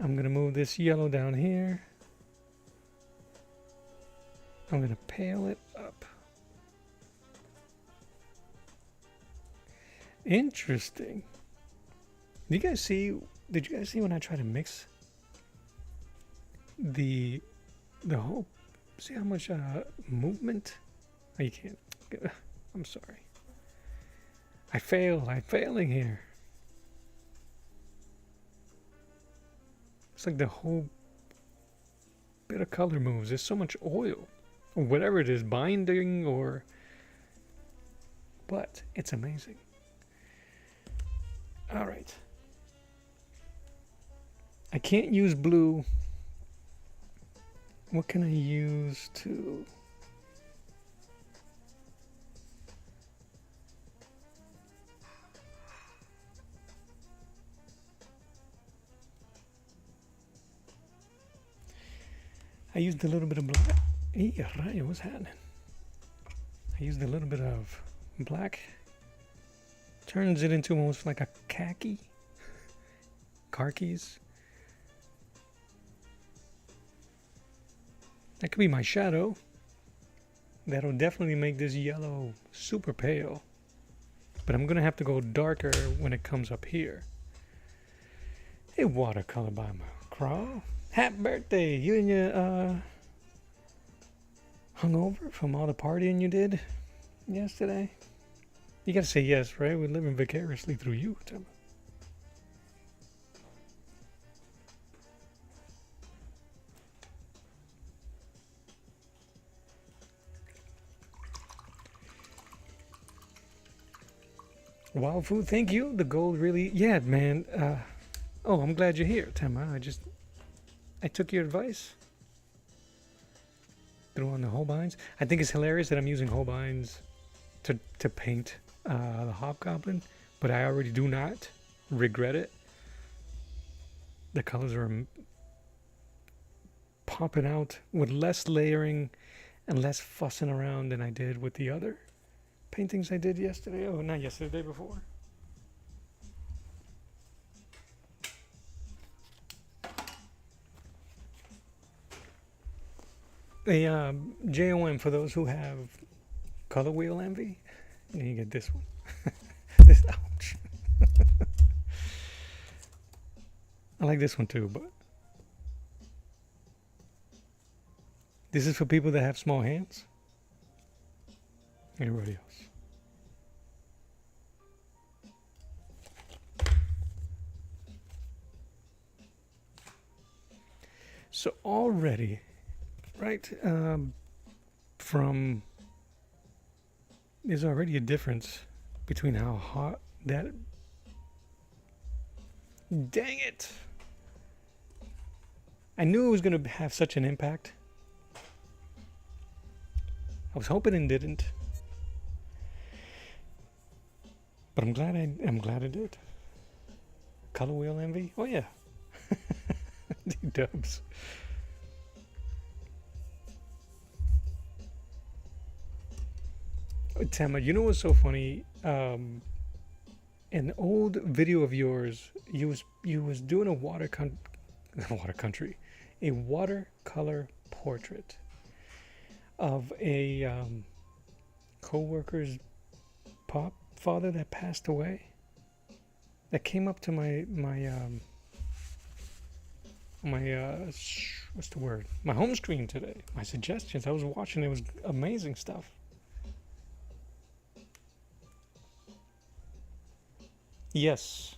I'm gonna move this yellow down here. I'm gonna pale it up. Interesting. Did you guys see when I try to mix the whole, see how much movement? Oh, you can't. I'm sorry. I'm failing here. It's like the whole bit of color moves. There's so much oil, or whatever it is, binding, or, but it's amazing. All right. I can't use blue. What can I use to... I used a little bit of black. Yeah, right, what's happening? I used a little bit of black. Turns it into almost like a khaki. Khakis. That could be my shadow. That'll definitely make this yellow super pale. But I'm gonna have to go darker when it comes up here. Hey, watercolor by my crawl. Happy birthday! You and your hungover from all the partying you did yesterday. You gotta say yes, right? We're living vicariously through you, Tim. Wild food, thank you. The gold really, yeah, man. Oh, I'm glad you're here, Tema. I took your advice. Threw on the Holbeins. I think it's hilarious that I'm using Holbeins to paint the Hobgoblin, but I already do not regret it. The colors are popping out with less layering and less fussing around than I did with the other paintings I did yesterday. Oh, not yesterday, the day before. A JOM for those who have color wheel envy. And you get this one. This, ouch. I like this one too, but this is for people that have small hands. Everybody else. So already, right, from, there's already a difference between how hot that, dang it. I knew it was going to have such an impact. I was hoping it didn't. But I'm glad it did. Color wheel envy? Oh yeah. D-dubs. Tama, you know what's so funny? An old video of yours, you was doing a watercolor portrait of a co-worker's father that passed away. That came up to my what's the word? My home screen today. My suggestions. I was watching. It was amazing stuff. Yes,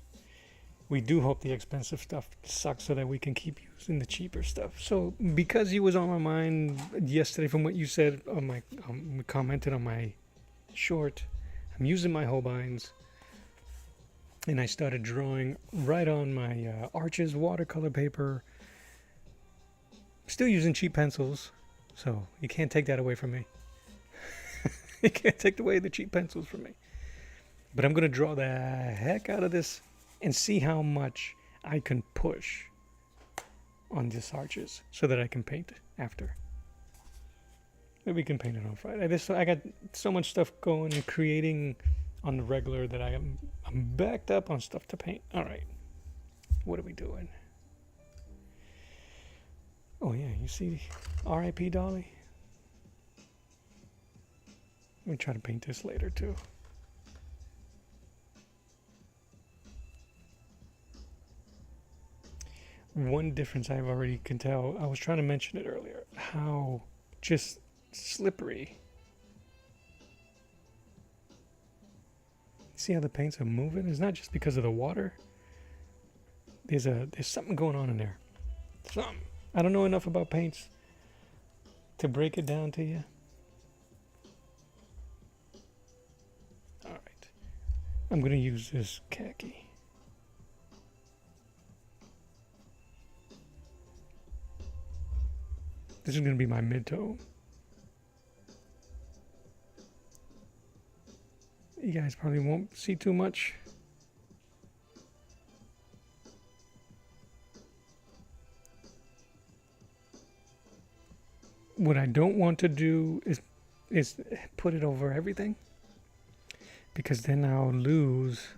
we do hope the expensive stuff sucks so that we can keep using the cheaper stuff. So because he was on my mind yesterday from what you said on my, commented on my short, I'm using my Holbeins, and I started drawing right on my Arches watercolor paper. Still using cheap pencils, so you can't take that away from me. You can't take away the cheap pencils from me. But I'm going to draw the heck out of this and see how much I can push on this Arches so that I can paint after. Maybe we can paint it on Friday. I got so much stuff going and creating on the regular that I'm backed up on stuff to paint. All right. What are we doing? Oh, yeah. You see R.I.P. Dolly? Let me try to paint this later, too. One difference I've already can tell, I was trying to mention it earlier, how just slippery. See how the paints are moving? It's not just because of the water. There's something going on in there. Something. I don't know enough about paints to break it down to you. All right. I'm going to use this khaki. This is going to be my mid-tone. You guys probably won't see too much. What I don't want to do is put it over everything, because then I'll lose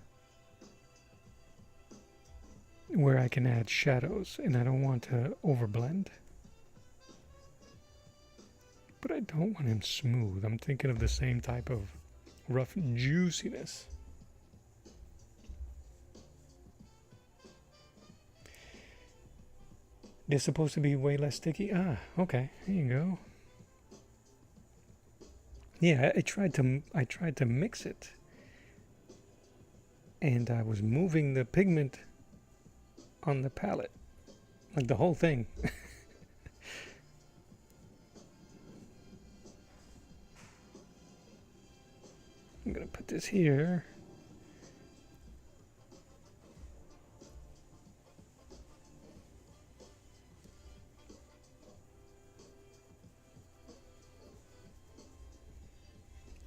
where I can add shadows, and I don't want to overblend. But I don't want him smooth. I'm thinking of the same type of rough juiciness. They're supposed to be way less sticky. Ah, okay. There you go. Yeah, I tried to mix it and I was moving the pigment on the palette, like the whole thing. I'm gonna put this here.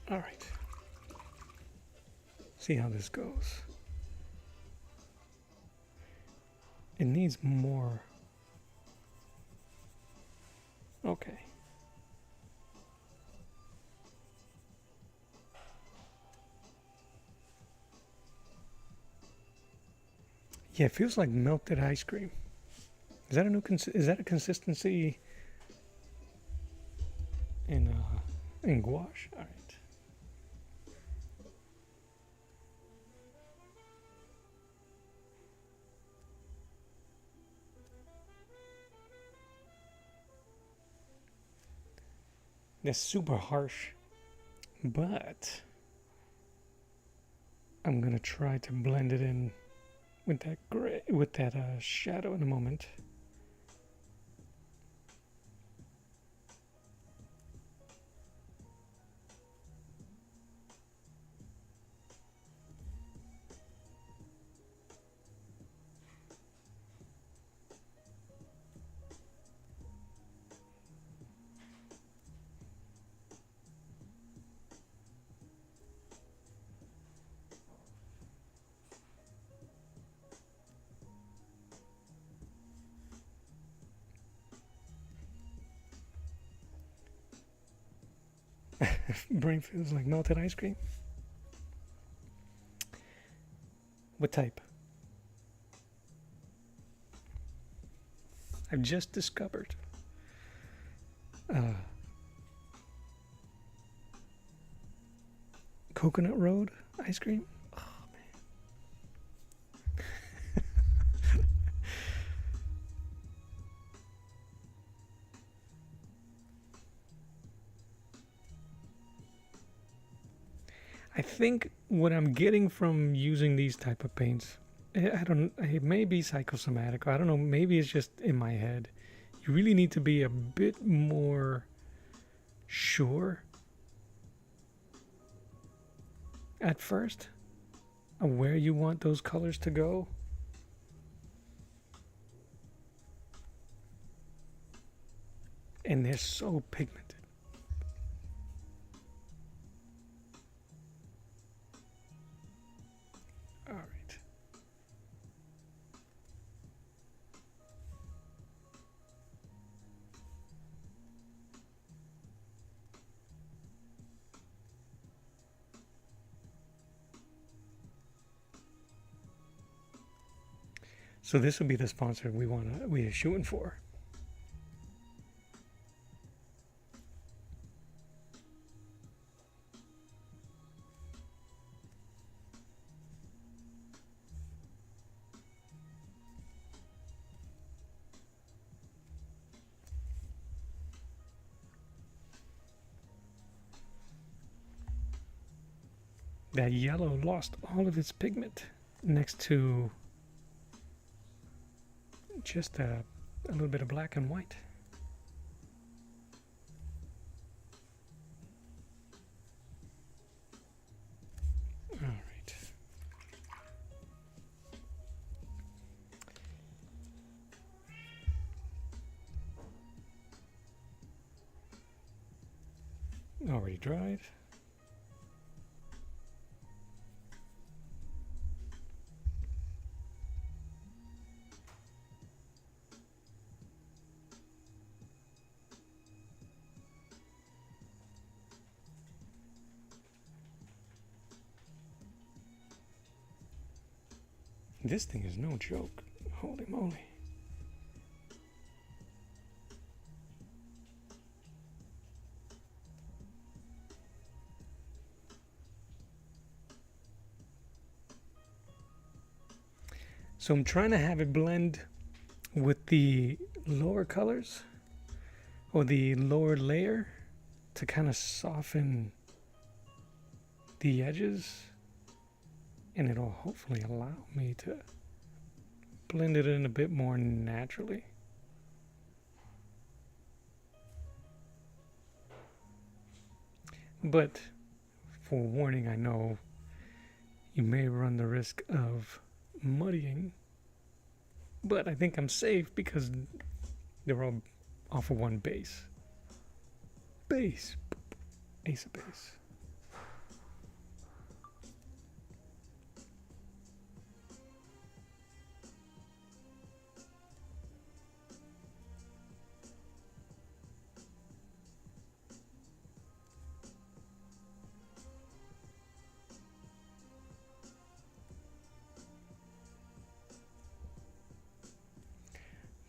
All right. See how this goes. It needs more. Okay. Yeah, it feels like melted ice cream. Is that a new is that a consistency in gouache? All right. That's super harsh, but I'm gonna try to blend it in with that gray, with that shadow in a moment. Brain feels like melted ice cream. What type? I've just discovered Coconut Road ice cream. Oh, man. I think what I'm getting from using these type of paints, I don't, it may be psychosomatic, or I don't know, maybe it's just in my head. You really need to be a bit more sure at first of where you want those colors to go. And they're so pigmented. All right. So this will be the sponsor we are shooting for. That yellow lost all of its pigment next to just a little bit of black and white. All right. Already dried. This thing is no joke. Holy moly. So I'm trying to have it blend with the lower colors or the lower layer to kind of soften the edges and it'll hopefully allow me to blend it in a bit more naturally. But for warning, I know you may run the risk of muddying, but I think I'm safe because they're all off of one base. Base. Ace of base.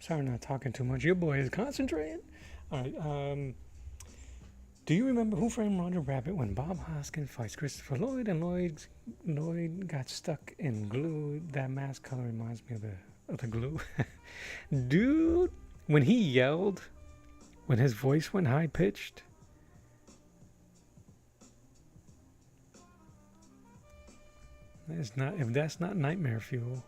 Sorry, not talking too much. Your boy is concentrating. All right. Do you remember Who Framed Roger Rabbit when Bob Hoskins fights Christopher Lloyd and Lloyd got stuck in glue? That mask color reminds me of the glue. Dude, when he yelled, when his voice went high pitched. If that's not nightmare fuel.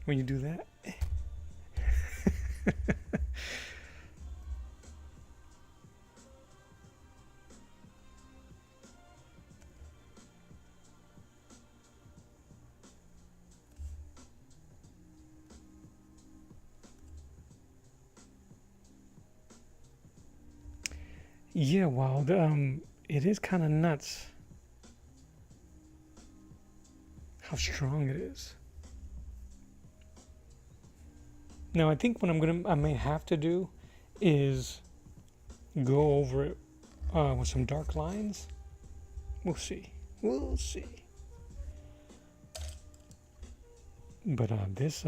When you do that. Yeah, wow. It is kind of nuts how strong it is. Now, I think what I may have to do is go over it with some dark lines. We'll see. We'll see. But this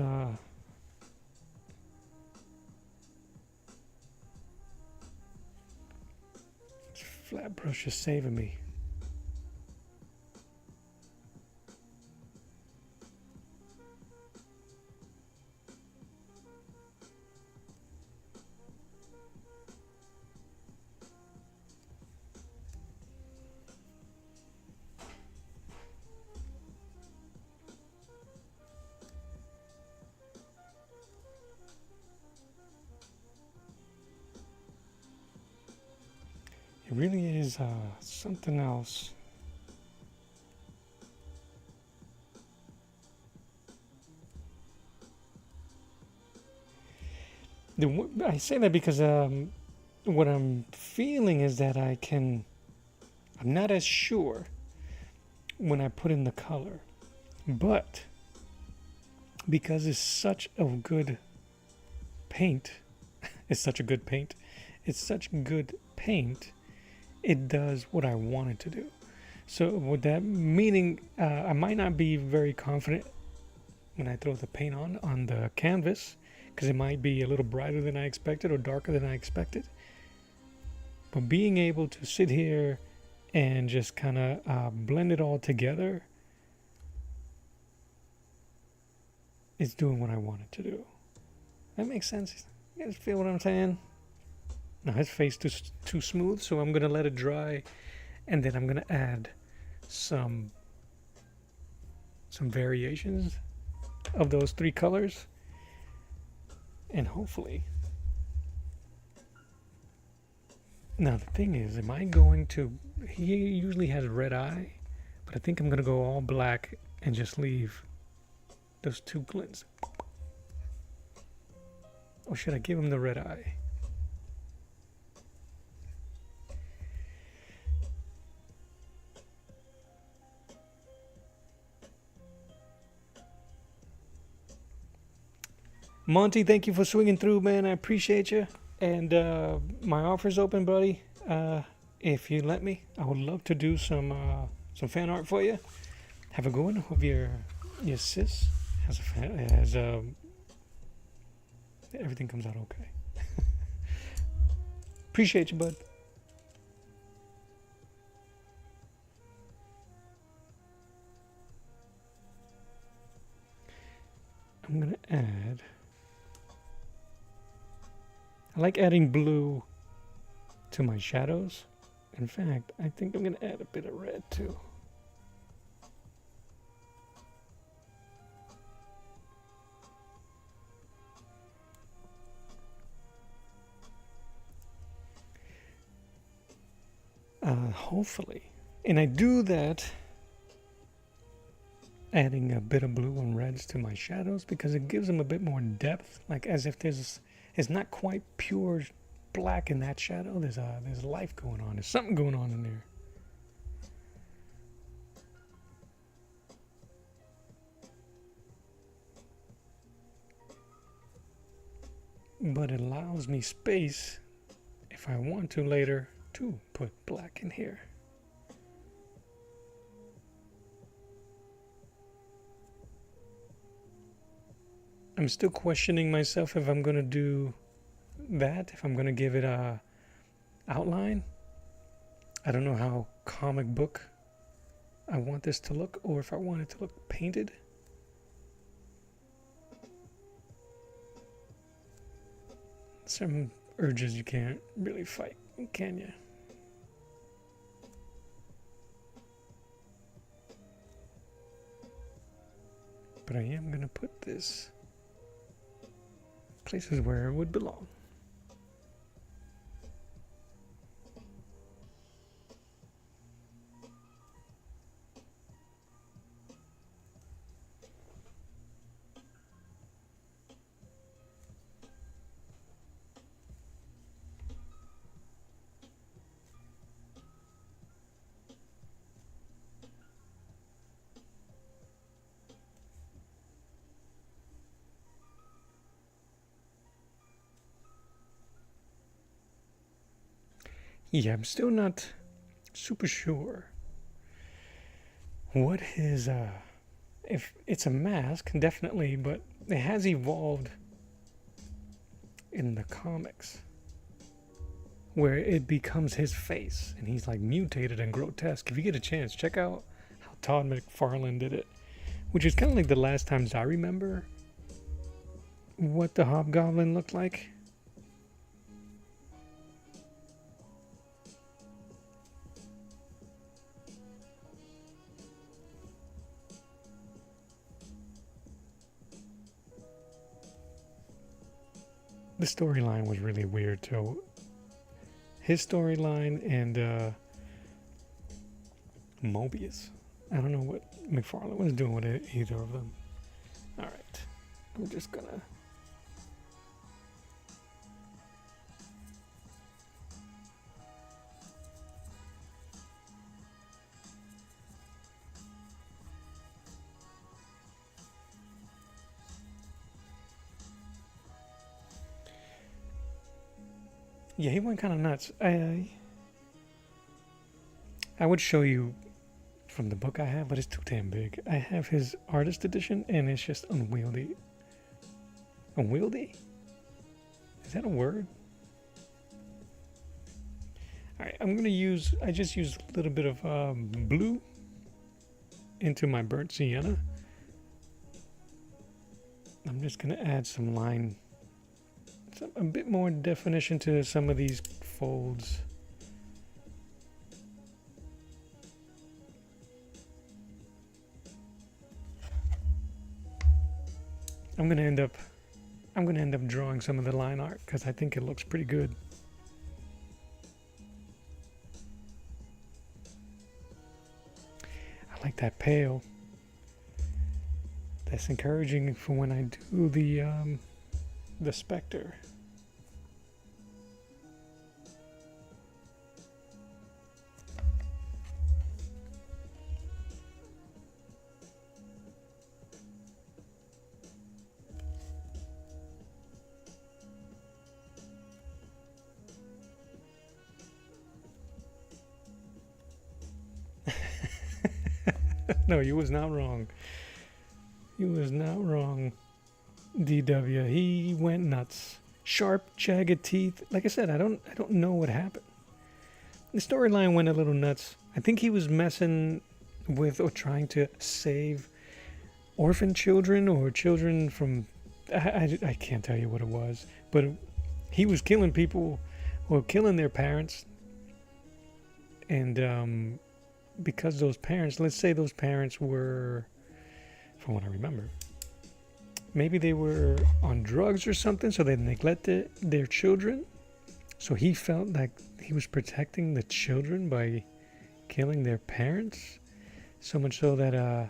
flat brush is saving me. It really is something else. I say that because what I'm feeling is that I'm not as sure when I put in the color, but because it's such a good paint, it's such good paint, it does what I want it to do. So with that meaning, I might not be very confident when I throw the paint on the canvas, because it might be a little brighter than I expected or darker than I expected. But being able to sit here and just kind of blend it all together is doing what I want it to do. That makes sense. You guys feel what I'm saying? Now his face is too smooth, so I'm going to let it dry, and then I'm going to add some variations of those three colors, and hopefully. Now the thing is, he usually has a red eye, but I think I'm going to go all black and just leave those two glints. Or should I give him the red eye? Monty, thank you for swinging through, man. I appreciate you. And my offer's open, buddy. If you let me, I would love to do some fan art for you. Have a good one. Hope your sis has everything comes out okay. Appreciate you, bud. I'm gonna add. I like adding blue to my shadows. In fact, I think I'm gonna add a bit of red too. Hopefully. And I do that adding a bit of blue and reds to my shadows because it gives them a bit more depth, like as if it's not quite pure black in that shadow. There's life going on. There's something going on in there. But it allows me space if I want to later to put black in here. I'm still questioning myself if I'm going to do that, if I'm going to give it a outline. I don't know how comic book I want this to look, or if I want it to look painted. Some urges you can't really fight, can you? But I am going to put this places where it would belong. Yeah, I'm still not super sure what his, if it's a mask, definitely, but it has evolved in the comics where it becomes his face and he's like mutated and grotesque. If you get a chance, check out how Todd McFarlane did it, which is kind of like the last times I remember what the Hobgoblin looked like. The storyline was really weird too. His storyline and Mobius. I don't know what McFarlane was doing with either of them. Alright. I'm just gonna... Yeah, he went kind of nuts. I would show you from the book I have, but it's too damn big. I have his artist edition, and it's just unwieldy. Unwieldy? Is that a word? Alright, I'm going to use... I just used a little bit of blue into my burnt sienna. I'm just going to add some line... a bit more definition to some of these folds. I'm gonna end up drawing some of the line art because I think it looks pretty good. I like that pale. That's encouraging for when I do the Spectre. No, you was not wrong. You was not wrong, DW. He went nuts. sharp, jagged teeth. Like I said, I don't know what happened. The storyline went a little nuts. I think he was messing with or trying to save orphan children or children from. I can't tell you what it was, but he was killing people or killing their parents. And because those parents, let's say those parents were, from what I remember, maybe they were on drugs or something, so they neglected their children. So he felt like he was protecting the children by killing their parents. So much so that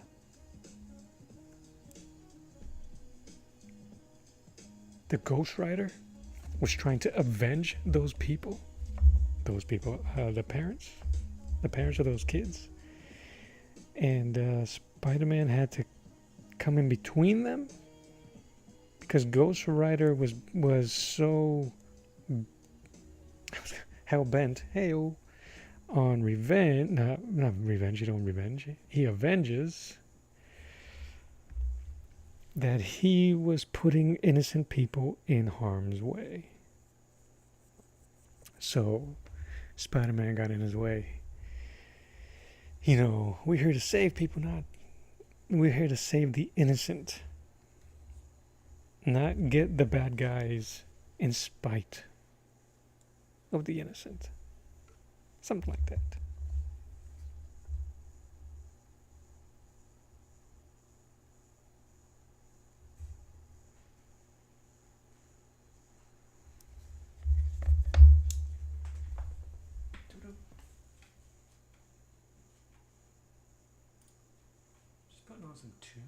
the ghostwriter was trying to avenge those people. The parents of those kids. And Spider-Man had to come in between them because Ghost Rider was so hell-bent, on revenge. Not revenge, you don't revenge. He avenges that he was putting innocent people in harm's way. So Spider-Man got in his way. We're here to save people, we're here to save the innocent. Not get the bad guys in spite of the innocent. Something like that. Just putting on some tunes.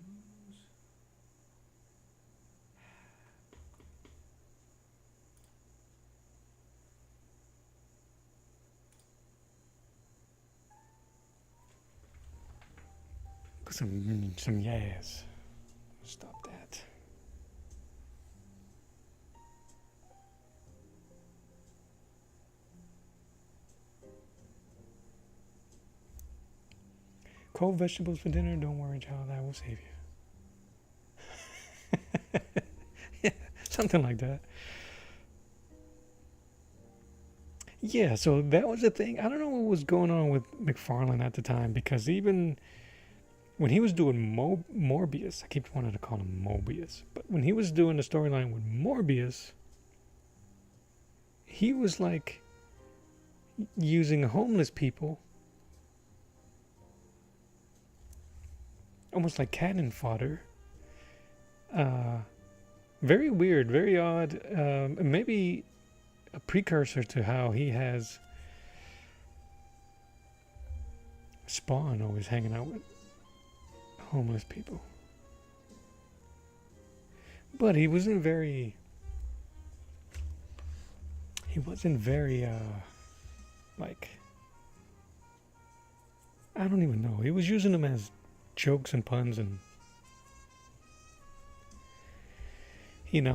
Some yes. Stop that. Cold vegetables for dinner. Don't worry, child. I will save you. Yeah, something like that. Yeah, so that was the thing. I don't know what was going on with McFarlane at the time, because even when he was doing Morbius, I keep wanting to call him Mobius, but when he was doing the storyline with Morbius, he was like using homeless people almost like cannon fodder. Very weird, very odd. Maybe a precursor to how he has Spawn always hanging out with homeless people. But he wasn't very like, I don't even know. He was using them as jokes and puns, and it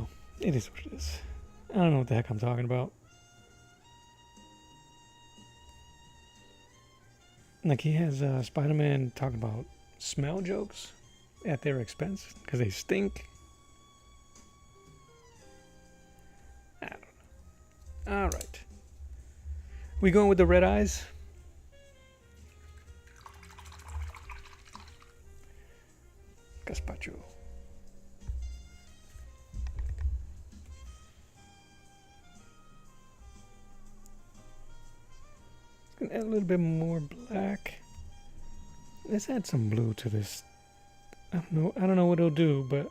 is what it is. I don't know what the heck I'm talking about. Like, he has Spider-Man talking about smell jokes at their expense because they stink. I don't know. All right. We going with the red eyes? Gazpacho. Gonna add a little bit more black. Let's add some blue to this. I don't know what it'll do, but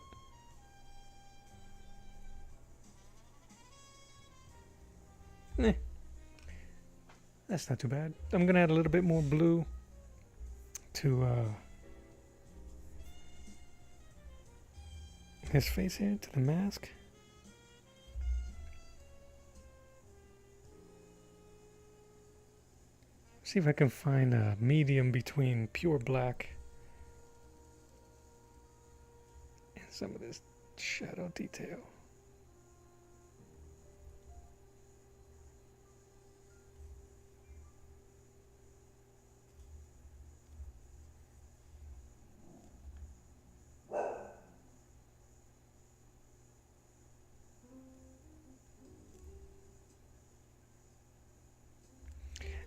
that's not too bad. I'm gonna add a little bit more blue to his face here, to the mask. See if I can find a medium between pure black and some of this shadow detail.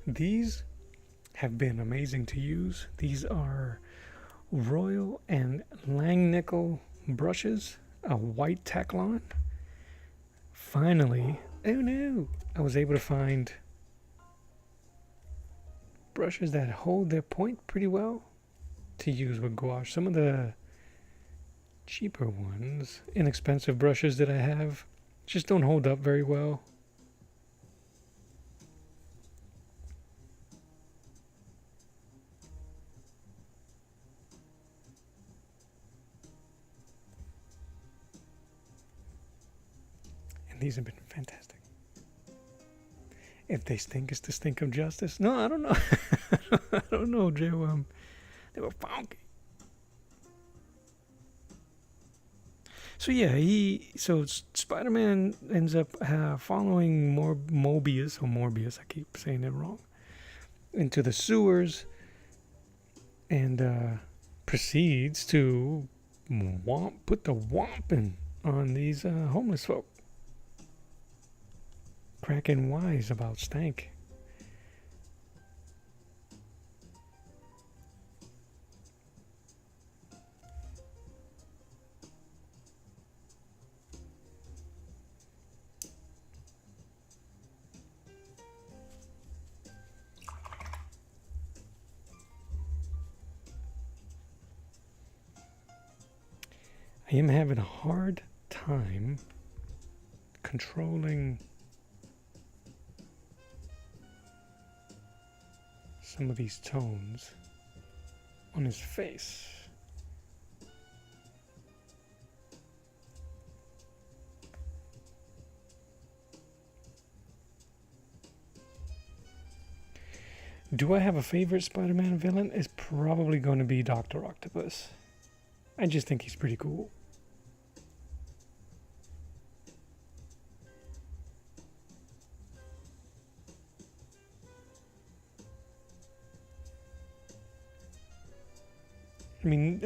These have been amazing to use. These are Royal and Langnickel brushes, a white Taclon. Finally, oh no, I was able to find brushes that hold their point pretty well to use with gouache. Some of the cheaper ones, inexpensive brushes that I have just don't hold up very well. And these have been fantastic. If they stink, it's the stink of justice. No, I don't know. I don't know, Joe. They were funky. So yeah, Spider-Man ends up following Morbius. I keep saying it wrong. Into the sewers, and proceeds to put the whomping on these homeless folk. Cracking wise about stank. I am having a hard time controlling some of these tones on his face. Do I have a favorite Spider-Man villain? It's probably going to be Dr. Octopus. I just think he's pretty cool. I mean,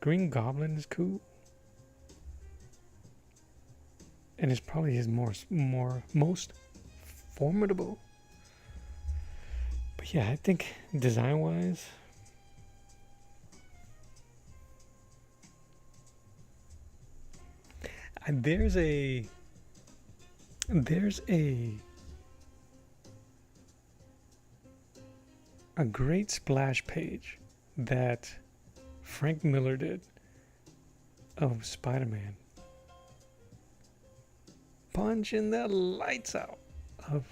Green Goblin is cool, and it's probably his most formidable. But yeah, I think design-wise, there's a great splash page that Frank Miller did of Spider-Man punching the lights out of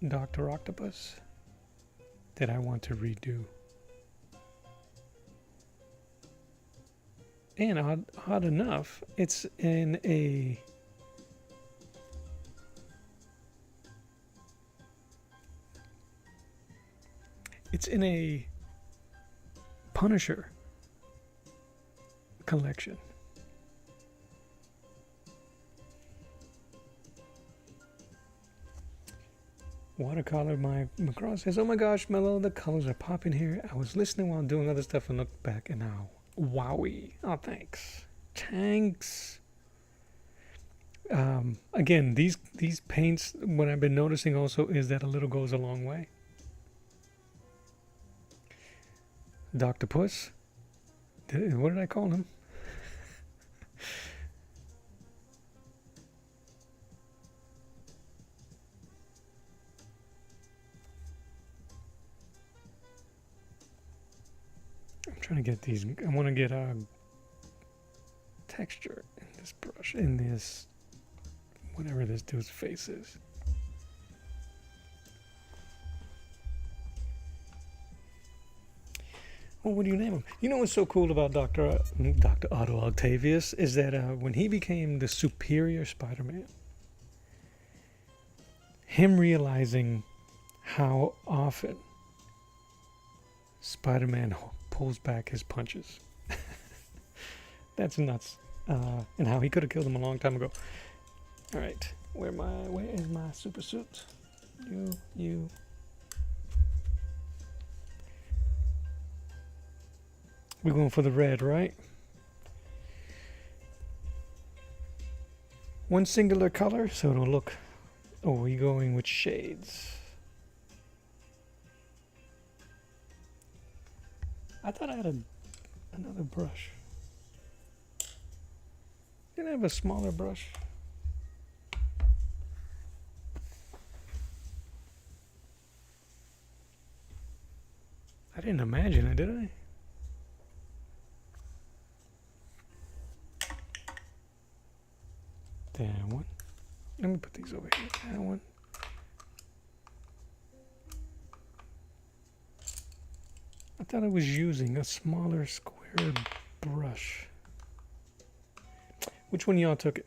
Dr. Octopus that I want to redo. And odd enough, it's in a Punisher collection. Watercolor Macross says, "Oh my gosh, Mello, the colors are popping here. I was listening while doing other stuff and looked back and now, wowie." Oh, thanks. Thanks. Again, these paints, what I've been noticing also is that a little goes a long way. Dr. Puss. What did I call him? I'm trying to get these. I want to get a texture in this brush, in this, whatever this dude's face is. Well, what do you name him? You know what's so cool about Dr. Otto Octavius is that when he became the superior Spider-Man, him realizing how often Spider-Man pulls back his punches. That's nuts. And how he could have killed him a long time ago. All right, where is my super suit? You. We're going for the red, right? one singular color, so it'll look. Oh, we're going with shades. I thought I had another brush. Didn't I have a smaller brush? I didn't imagine it, did I? That one. Let me put these over here. That one. I thought I was using a smaller square brush. Which one of y'all took it?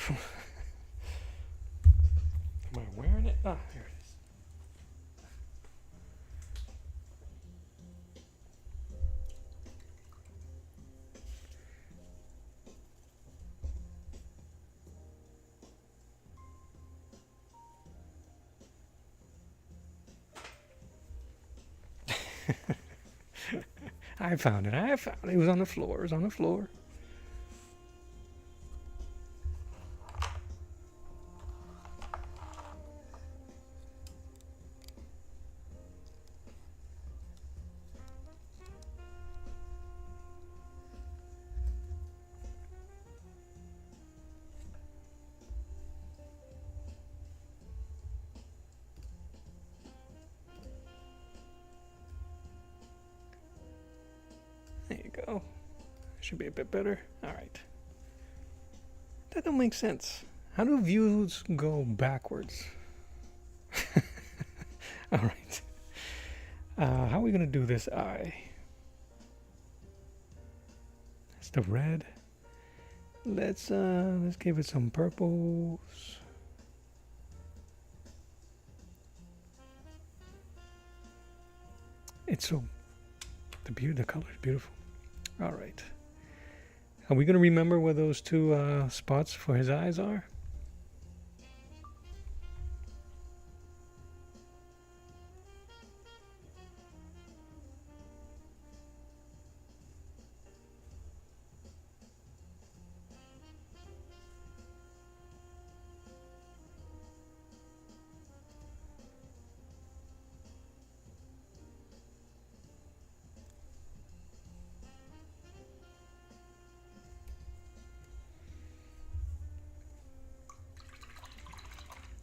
Am I wearing it? Ah, here it is. I found it. I found it. It was on the floor. It was on the floor. There you go. Should be a bit better. All right. That don't make sense. How do views go backwards? All right. How are we gonna do this eye? That's the red. Let's give it some purples. It's so the color is beautiful. All right. Are we gonna remember where those two spots for his eyes are?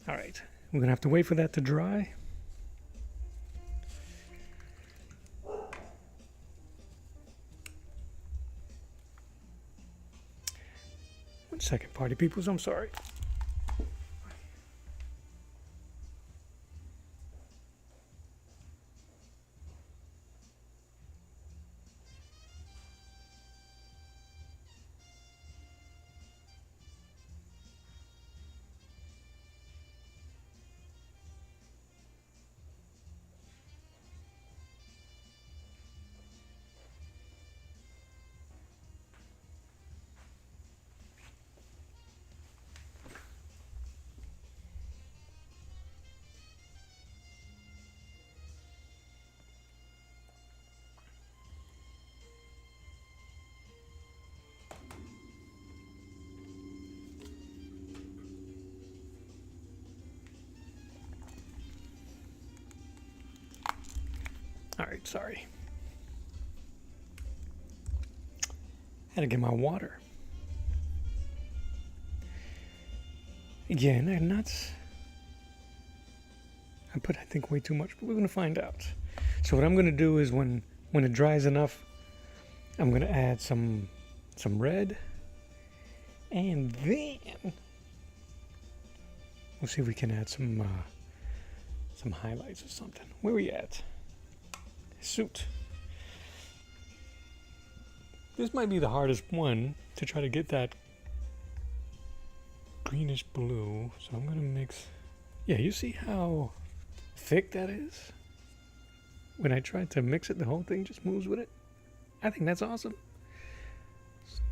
All right, we're gonna have to wait for that to dry. One second, party peoples, I'm sorry. All right, sorry. Had to get my water. Again, I'm nuts. I put, I think, way too much, but we're gonna find out. So what I'm gonna do is when it dries enough, I'm gonna add some red, and then we'll see if we can add some highlights or something. Where we at? Suit. This might be the hardest one to try to get that greenish blue. So I'm gonna mix. Yeah, you see how thick that is? When I try to mix it, the whole thing just moves with it. I think that's awesome.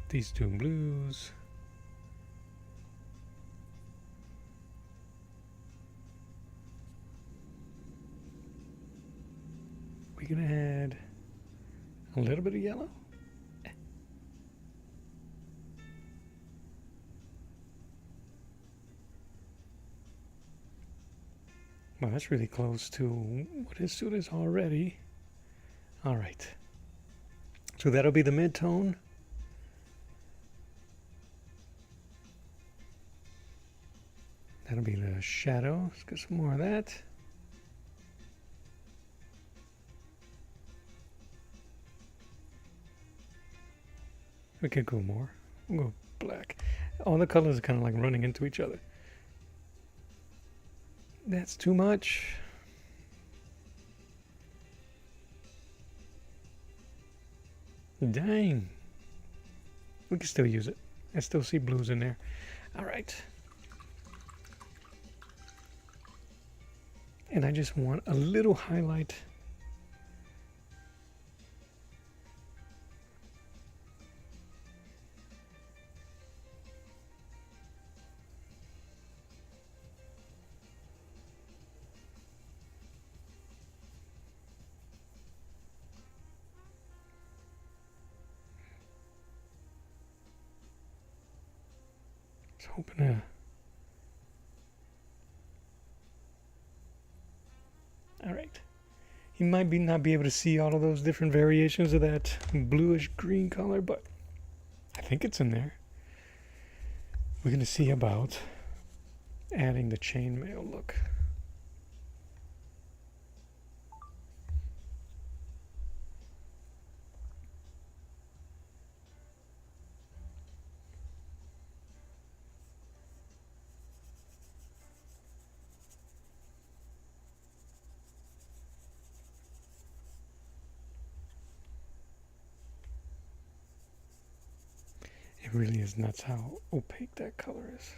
These two blues. We're gonna add a little bit of yellow. Well, that's really close to what his suit is already. All right. So that'll be the mid-tone. That'll be the shadow. Let's get some more of that. We could go more. We'll go black. All the colors are kind of like running into each other. That's too much. Dang. We can still use it. I still see blues in there. All right. And I just want a little highlight. Just hoping to. All right. You might not be able to see all of those different variations of that bluish green color, but I think it's in there. We're going to see about adding the chainmail look. It really is nuts how opaque that color is.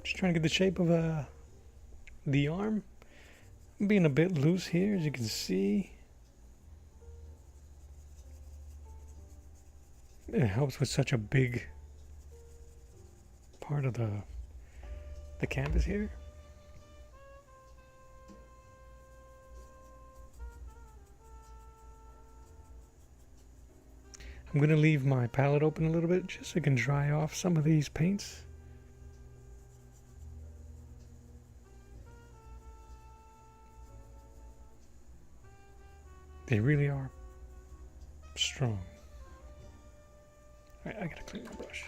Just trying to get the shape of the arm. I'm being a bit loose here, as you can see. It helps with such a big part of the canvas here. I'm going to leave my palette open a little bit just so I can dry off some of these paints. They really are strong. All right, I gotta clean my brush.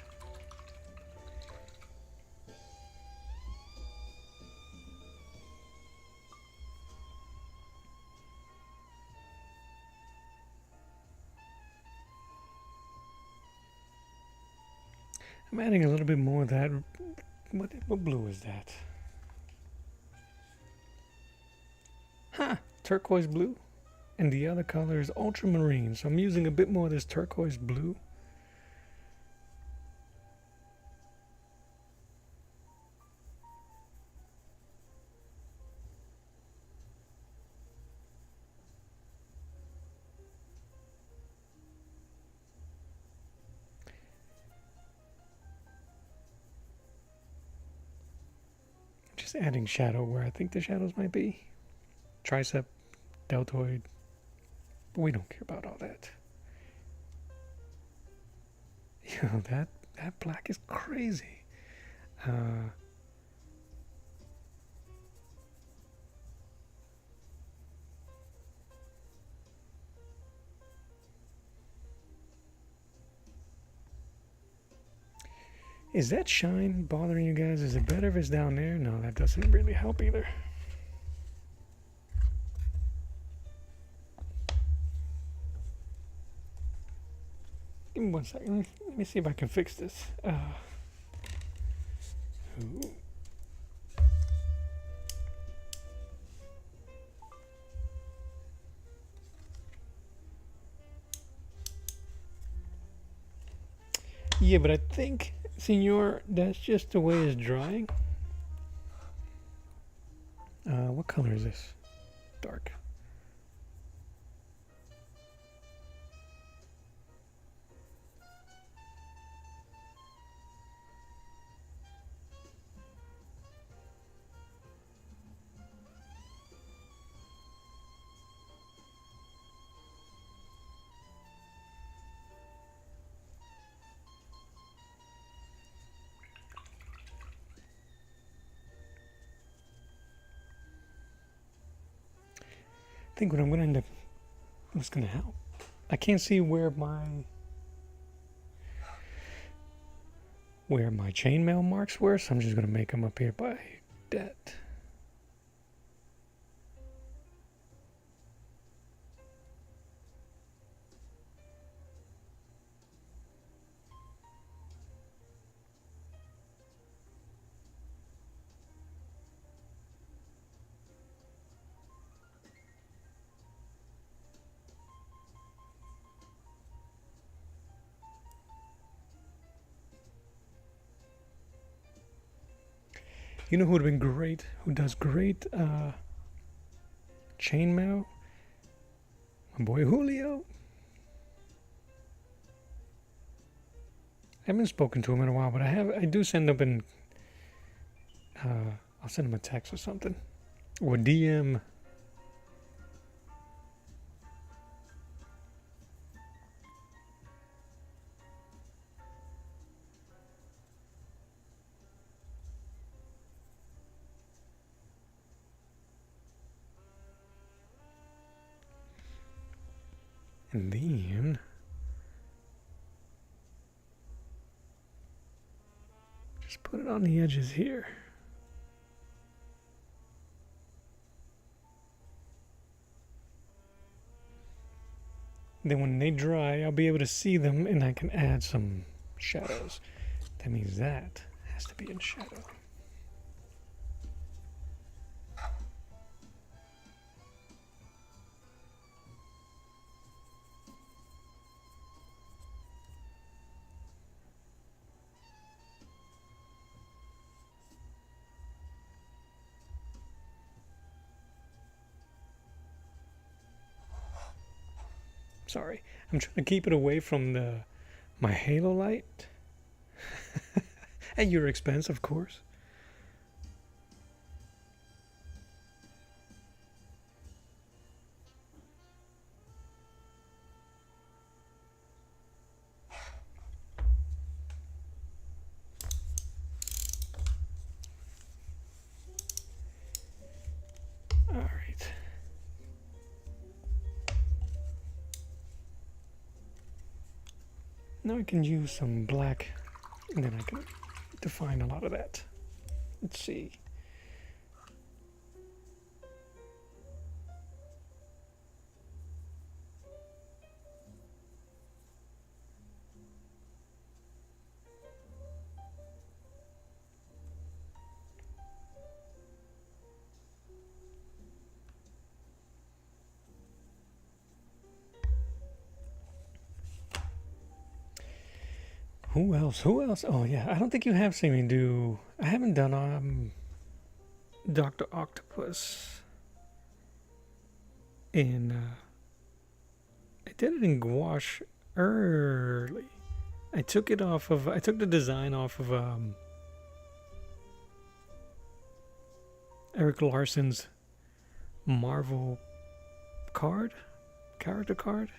I'm adding a little bit more of that. What blue is that? Ha! Turquoise blue. And the other color is ultramarine, so I'm using a bit more of this turquoise blue. Just adding shadow where I think the shadows might be. Tricep, deltoid. But we don't care about all that. You know, that black is crazy. Is that shine bothering you guys? Is it better if it's down there? No, that doesn't really help either. me 1 second. Let me see if I can fix this. Ooh. Yeah, but I think, Senor, that's just the way it's drying. What color is this? Dark. I think what I'm going to end up, what's going to help. I can't see where my chainmail marks were, so I'm just going to make them up here by that. You know who would have been great? Who does great chainmail? My boy Julio. I haven't spoken to him in a while, but I do send up and I'll send him a text or something. Or DM. And then just put it on the edges here. Then when they dry, I'll be able to see them and I can add some shadows. That means that has to be in shadow. Sorry, I'm trying to keep it away from my halo light. At your expense, of course. All right. Now I can use some black, and then I can define a lot of that. Let's see. Who else? Who else? Oh yeah, I don't think you have seen me do. I haven't done Dr. Octopus in. I did it in Gouache early. I took it off of. I took the design off of Eric Larson's Marvel character card.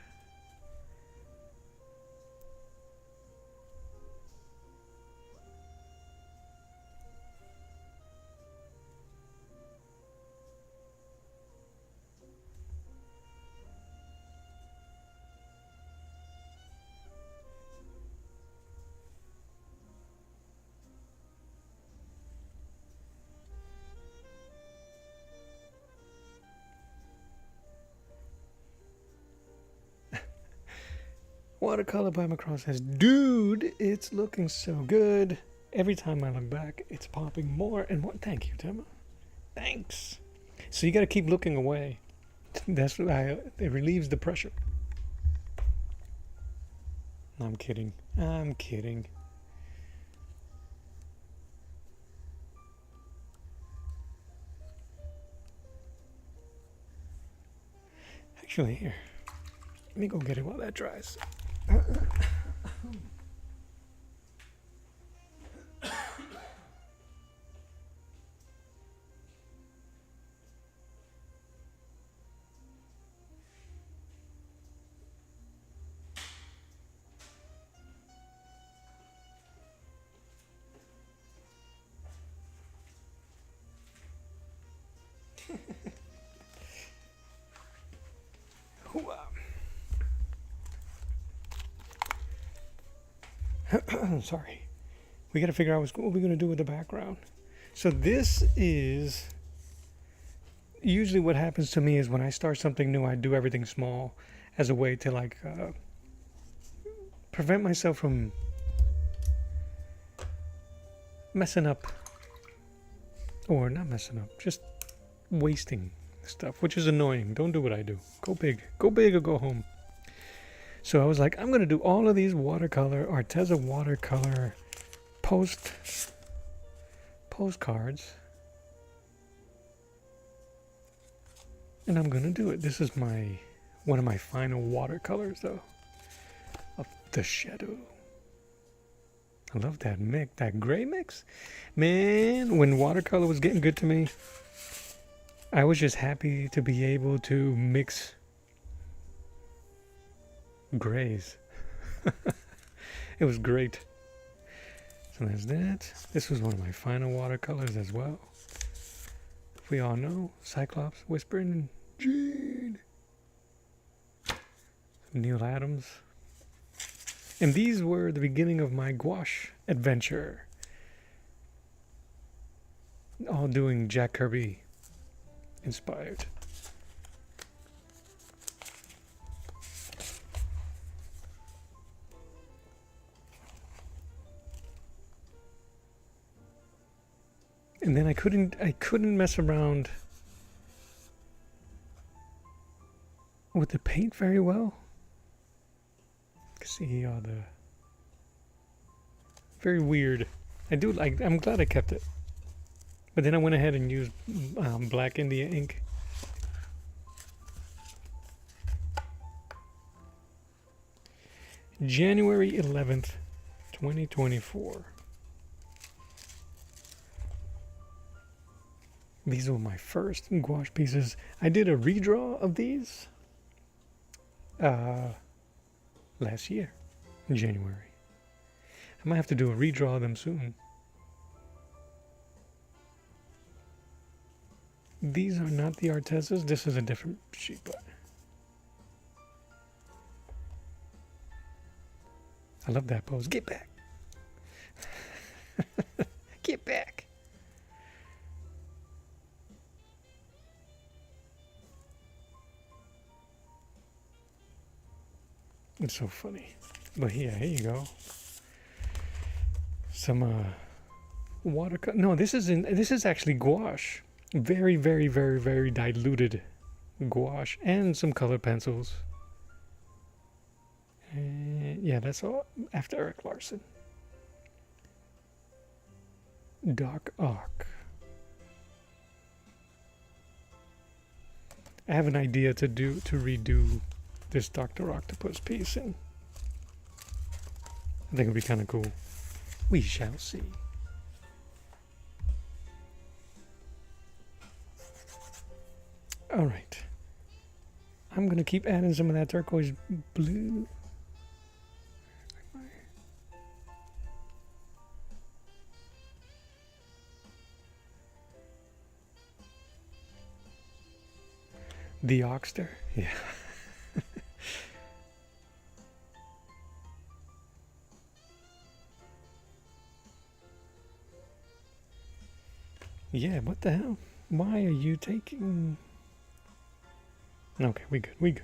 watercolor by Macross says, dude, it's looking so good. Every time I look back, it's popping more and more. Thank you, Timma. Thanks. So you got to keep looking away. That's why it relieves the pressure. I'm kidding. I'm kidding. Actually, here. Let me go get it while that dries. Sorry. We got to figure out what we're going to do with the background. So this is usually what happens to me is when I start something new, I do everything small as a way to like prevent myself from messing up, or not messing up, just wasting stuff, which is annoying. Don't do what I do. Go big or go home. So I was like, I'm going to do all of these watercolor, Arteza watercolor postcards. And I'm going to do it. This is one of my final watercolors, though, of the shadow. I love that mix, that gray mix. Man, when watercolor was getting good to me, I was just happy to be able to mix grays. It was great. So there's that. This was one of my final watercolors as well. We all know Cyclops, Whispering, and Jean. Neil Adams. And these were the beginning of my gouache adventure. All doing Jack Kirby inspired. And then I couldn't mess around with the paint very well. You can see all the very weird. I'm glad I kept it. But then I went ahead and used Black India ink. January 11th, 2024. These were my first gouache pieces. I did a redraw of these last year, in January. I might have to do a redraw of them soon. These are not the Artezas. This is a different sheet, but I love that pose. Get back. Get back. It's so funny. But yeah, here you go. Some watercolor. No, this is actually gouache. Very, very, very, very diluted gouache and some color pencils. And yeah, that's all after Eric Larson. Dark Arc. I have an idea to redo this Dr. Octopus piece, and I think it'll be kind of cool. We shall see. All right. I'm going to keep adding some of that turquoise blue. The Oxter? Yeah. Yeah, what the hell? Why are you taking... Okay, we good.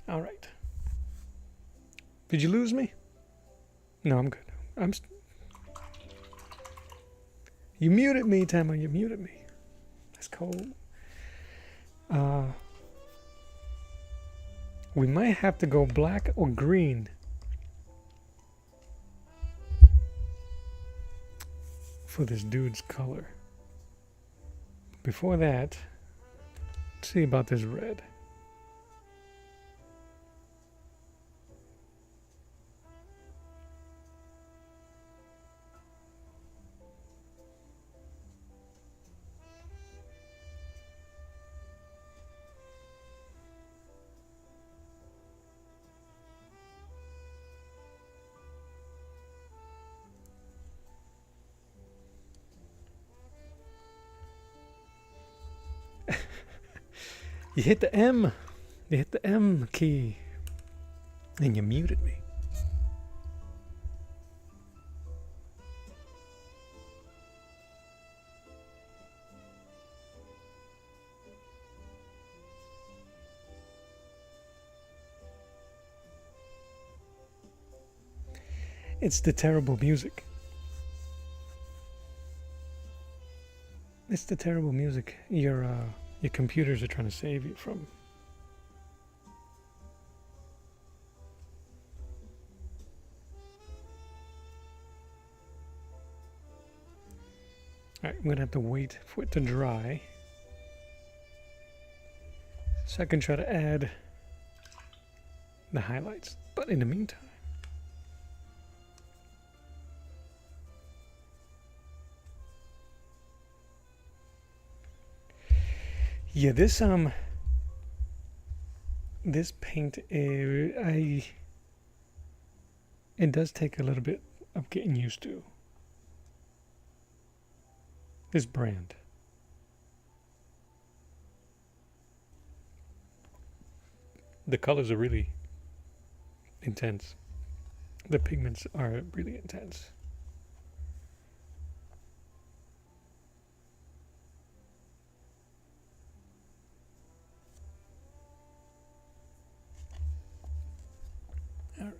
All right. Did you lose me? No, I'm good. You muted me, Tama. You muted me. That's cold. We might have to go black or green for this dude's color. Before that, let's see about this red. You hit the M. You hit the M key. And you muted me. It's the terrible music. It's the terrible music your computers are trying to save you from. Alright, I'm gonna have to wait for it to dry so I can try to add the highlights. But in the meantime, yeah, this paint, it does take a little bit of getting used to. This brand. The colors are really intense. The pigments are really intense. All right.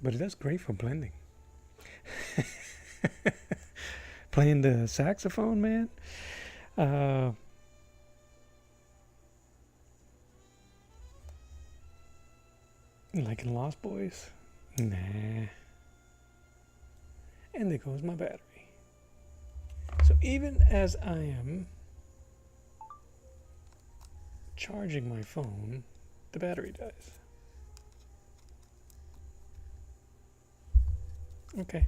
But it does great for blending. Playing the saxophone, man. Like in Lost Boys? Nah. And there goes my battery. So even as I am charging my phone, the battery dies. Okay.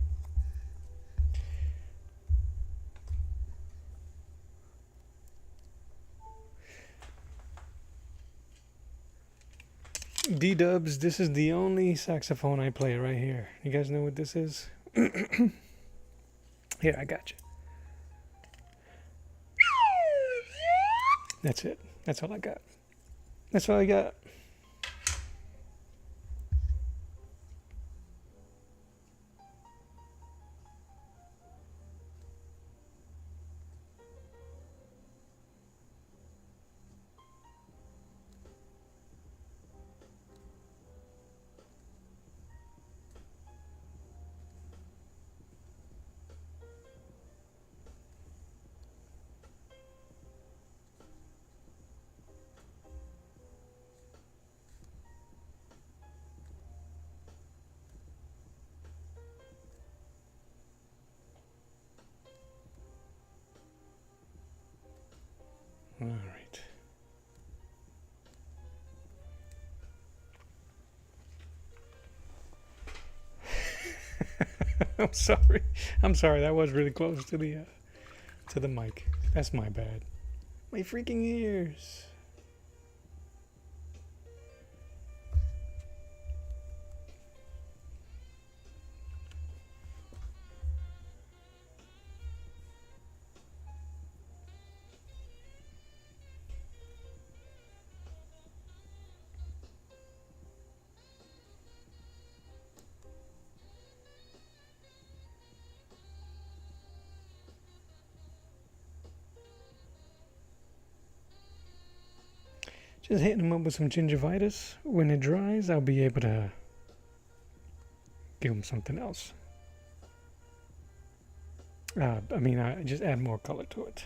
D-dubs, this is the only saxophone I play right here. You guys know what this is? Here, I got you. That's it. That's all I got. That's all I got. All right. I'm sorry. I'm sorry. That was really close to the mic. That's my bad. My freaking ears. Just hitting him up with some gingivitis. When it dries, I'll be able to give him something else. I just add more color to it.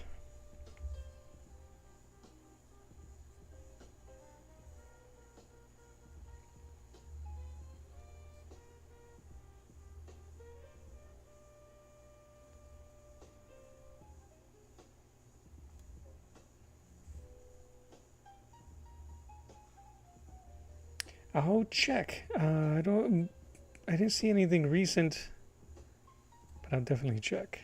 I'll check. I didn't see anything recent, but I'll definitely check.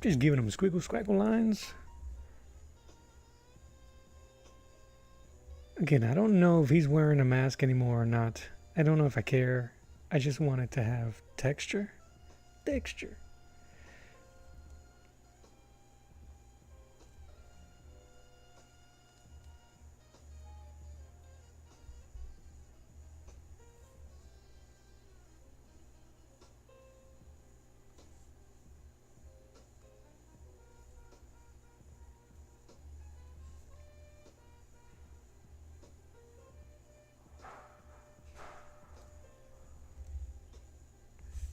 Just giving him squiggle squaggle lines. Again, I don't know if he's wearing a mask anymore or not. I don't know if I care. I just want it to have texture. Texture.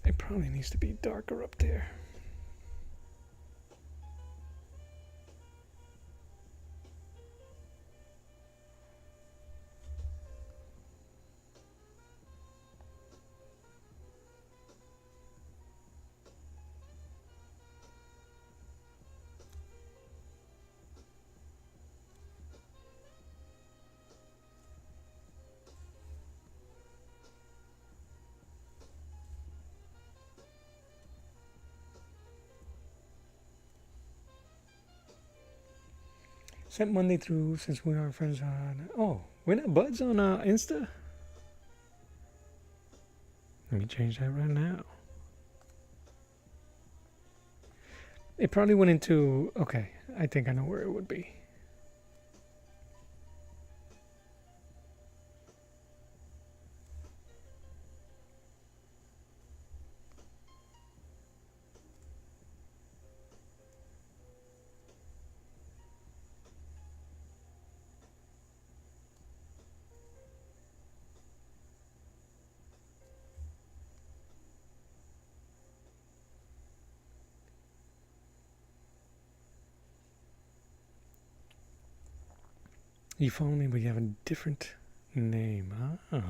It probably needs to be darker up there. Sent Monday through since we are friends on. Oh, we're not buds on Insta? Let me change that right now. It probably went into. Okay, I think I know where it would be. You follow me, but you have a different name, huh?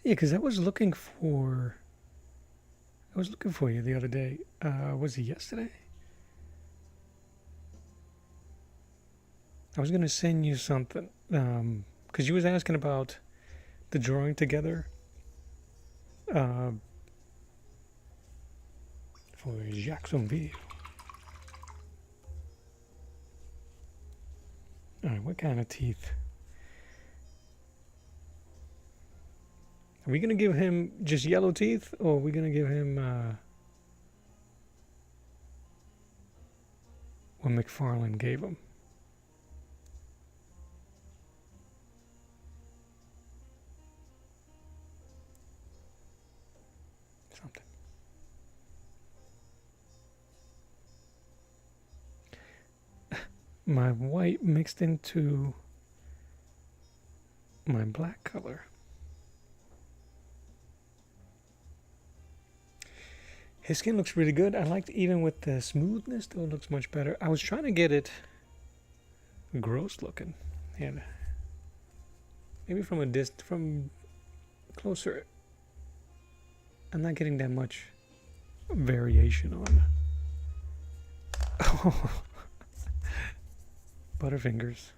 Yeah, because I was looking for you the other day. Was it yesterday? I was gonna send you something. Because you was asking about the drawing together. For Jacksonville. Alright, what kind of teeth? Are we gonna give him just yellow teeth, or are we gonna give him what McFarlane gave him? Something. My white mixed into my black color. His skin looks really good. I liked even with the smoothness, though it looks much better. I was trying to get it gross looking, and maybe from closer, I'm not getting that much variation on. Oh, Butterfingers.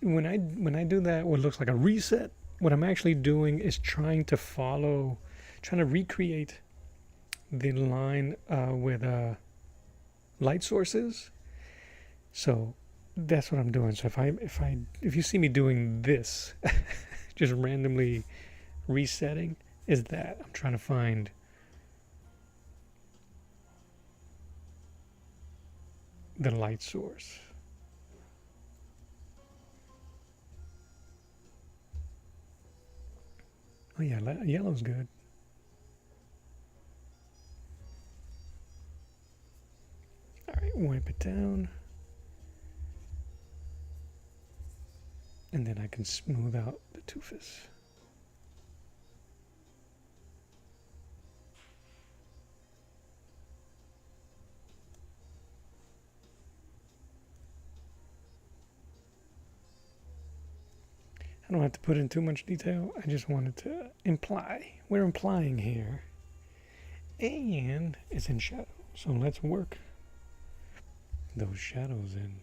When I do that, what looks like a reset, what I'm actually doing is trying to recreate the line with light sources. So that's what I'm doing. So if you see me doing this, just randomly resetting, is that I'm trying to find the light source. Oh yeah, yellow's good. All right, wipe it down. And then I can smooth out the toofus. I don't have to put in too much detail. I just wanted to imply. We're implying here. And it's in shadow. So let's work those shadows in.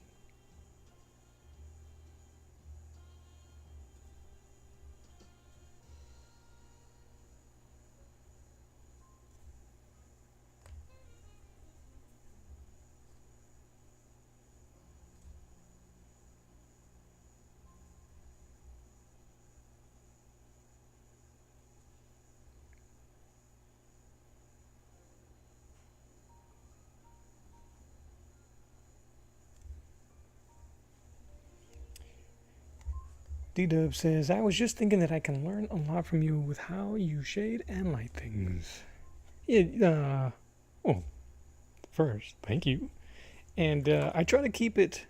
D-Dub says, I was just thinking that I can learn a lot from you with how you shade and light things. Yeah, first, thank you. And I try to keep it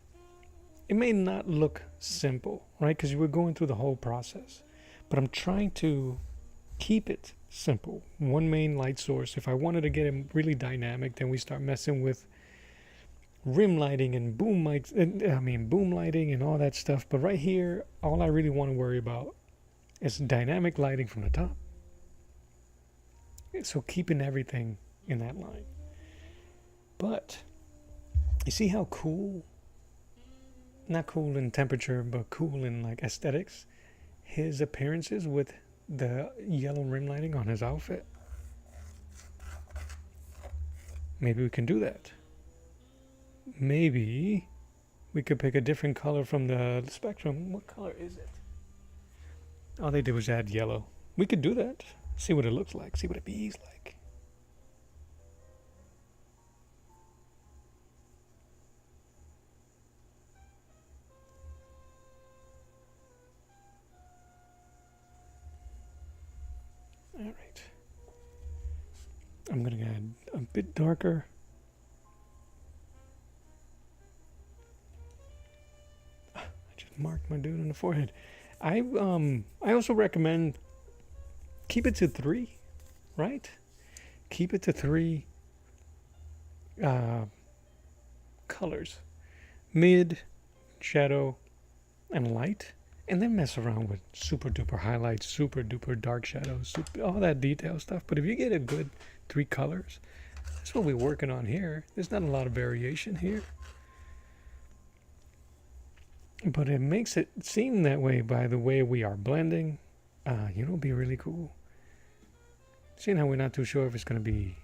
may not look simple, right? Because we're going through the whole process. But I'm trying to keep it simple. One main light source. If I wanted to get it really dynamic, then we start messing with rim lighting and boom mics, boom lighting and all that stuff. But right here, all I really want to worry about is dynamic lighting from the top. So keeping everything in that line. But you see how cool, not cool in temperature, but cool in like aesthetics, his appearances with the yellow rim lighting on his outfit? Maybe we can do that. Maybe we could pick a different color from the spectrum. What color is it? All they did was add yellow. We could do that. See what it looks like. See what it bees like. All right. I'm going to add a bit darker. I just marked my dude on the forehead. I also recommend keep it to 3, right? Keep it to 3 colors. Mid, shadow, and light. And then mess around with super duper highlights, super duper dark shadows, all that detail stuff. But if you get a good 3 colors, that's what we're working on here. There's not a lot of variation here. But it makes it seem that way by the way we are blending. It'll be really cool. Seeing how we're not too sure if it's going to be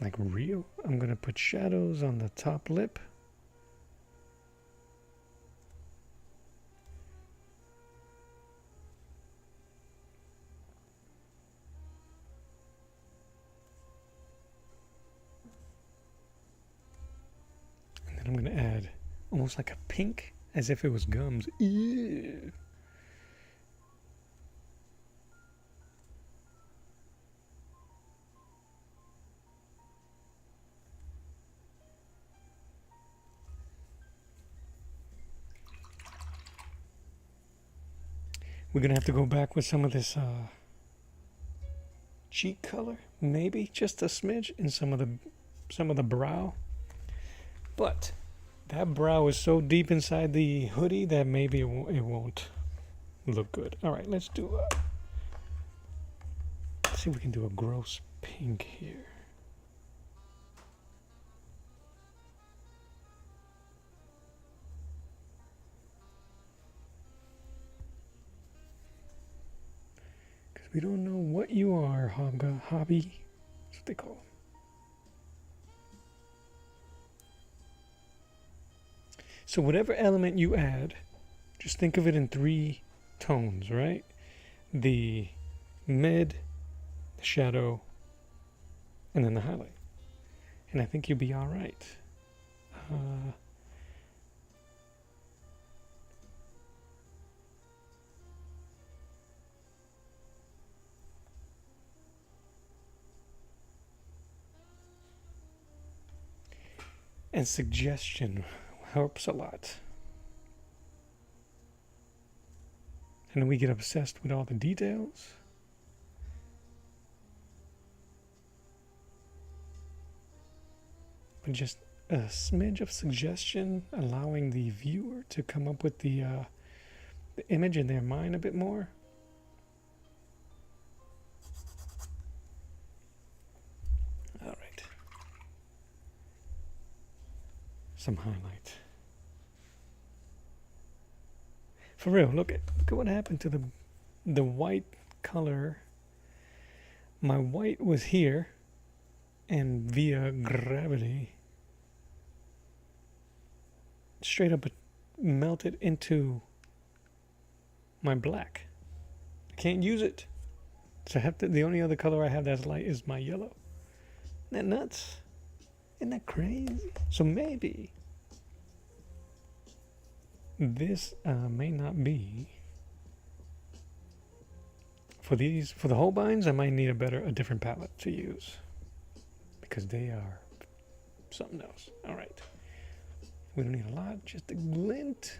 like real. I'm going to put shadows on the top lip. I'm going to add almost like a pink, as if it was gums. Ew. We're gonna have to go back with some of this cheek color, maybe just a smidge in some of the brow. But that brow is so deep inside the hoodie that maybe it won't look good. All right, let's do let's see if we can do a gross pink here. We don't know what you are, hobby. That's what they call them. So whatever element you add, just think of it in 3 tones, right? The mid, the shadow, and then the highlight. And I think you'll be all right. And suggestion helps a lot. And then we get obsessed with all the details. But just a smidge of suggestion, allowing the viewer to come up with the image in their mind a bit more. All right. Some highlight. For real, look at what happened to the white color. My white was here, and via gravity, straight up melted into my black. I can't use it. So I have to, the only other color I have that's light is my yellow. Isn't that nuts? Isn't that crazy? So maybe this may not be for the Holbeins. I might need a different palette to use because they are something else. All right, we don't need a lot, just a glint.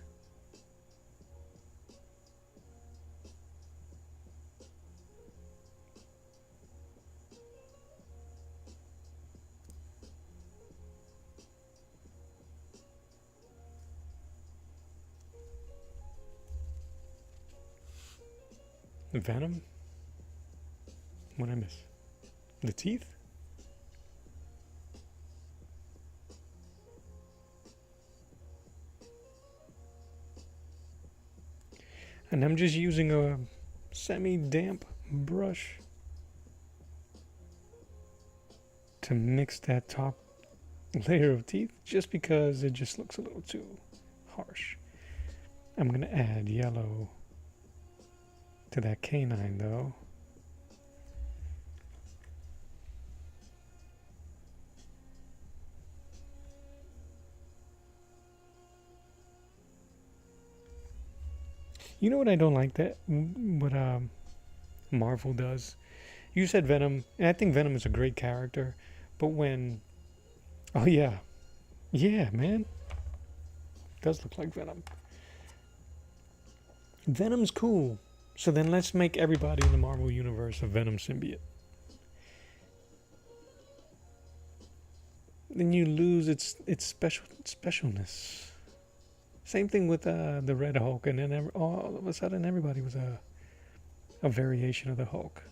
Venom? What'd I miss? The teeth? And I'm just using a semi-damp brush to mix that top layer of teeth just because it just looks a little too harsh. I'm gonna add yellow to that canine though. You know what I don't like that what Marvel does? You said Venom, and I think Venom is a great character, but when oh yeah. Yeah, man. Does look like Venom. Venom's cool. So then let's make everybody in the Marvel Universe a Venom symbiote. Then you lose its specialness. Same thing with the Red Hulk, and then all of a sudden everybody was a variation of the Hulk.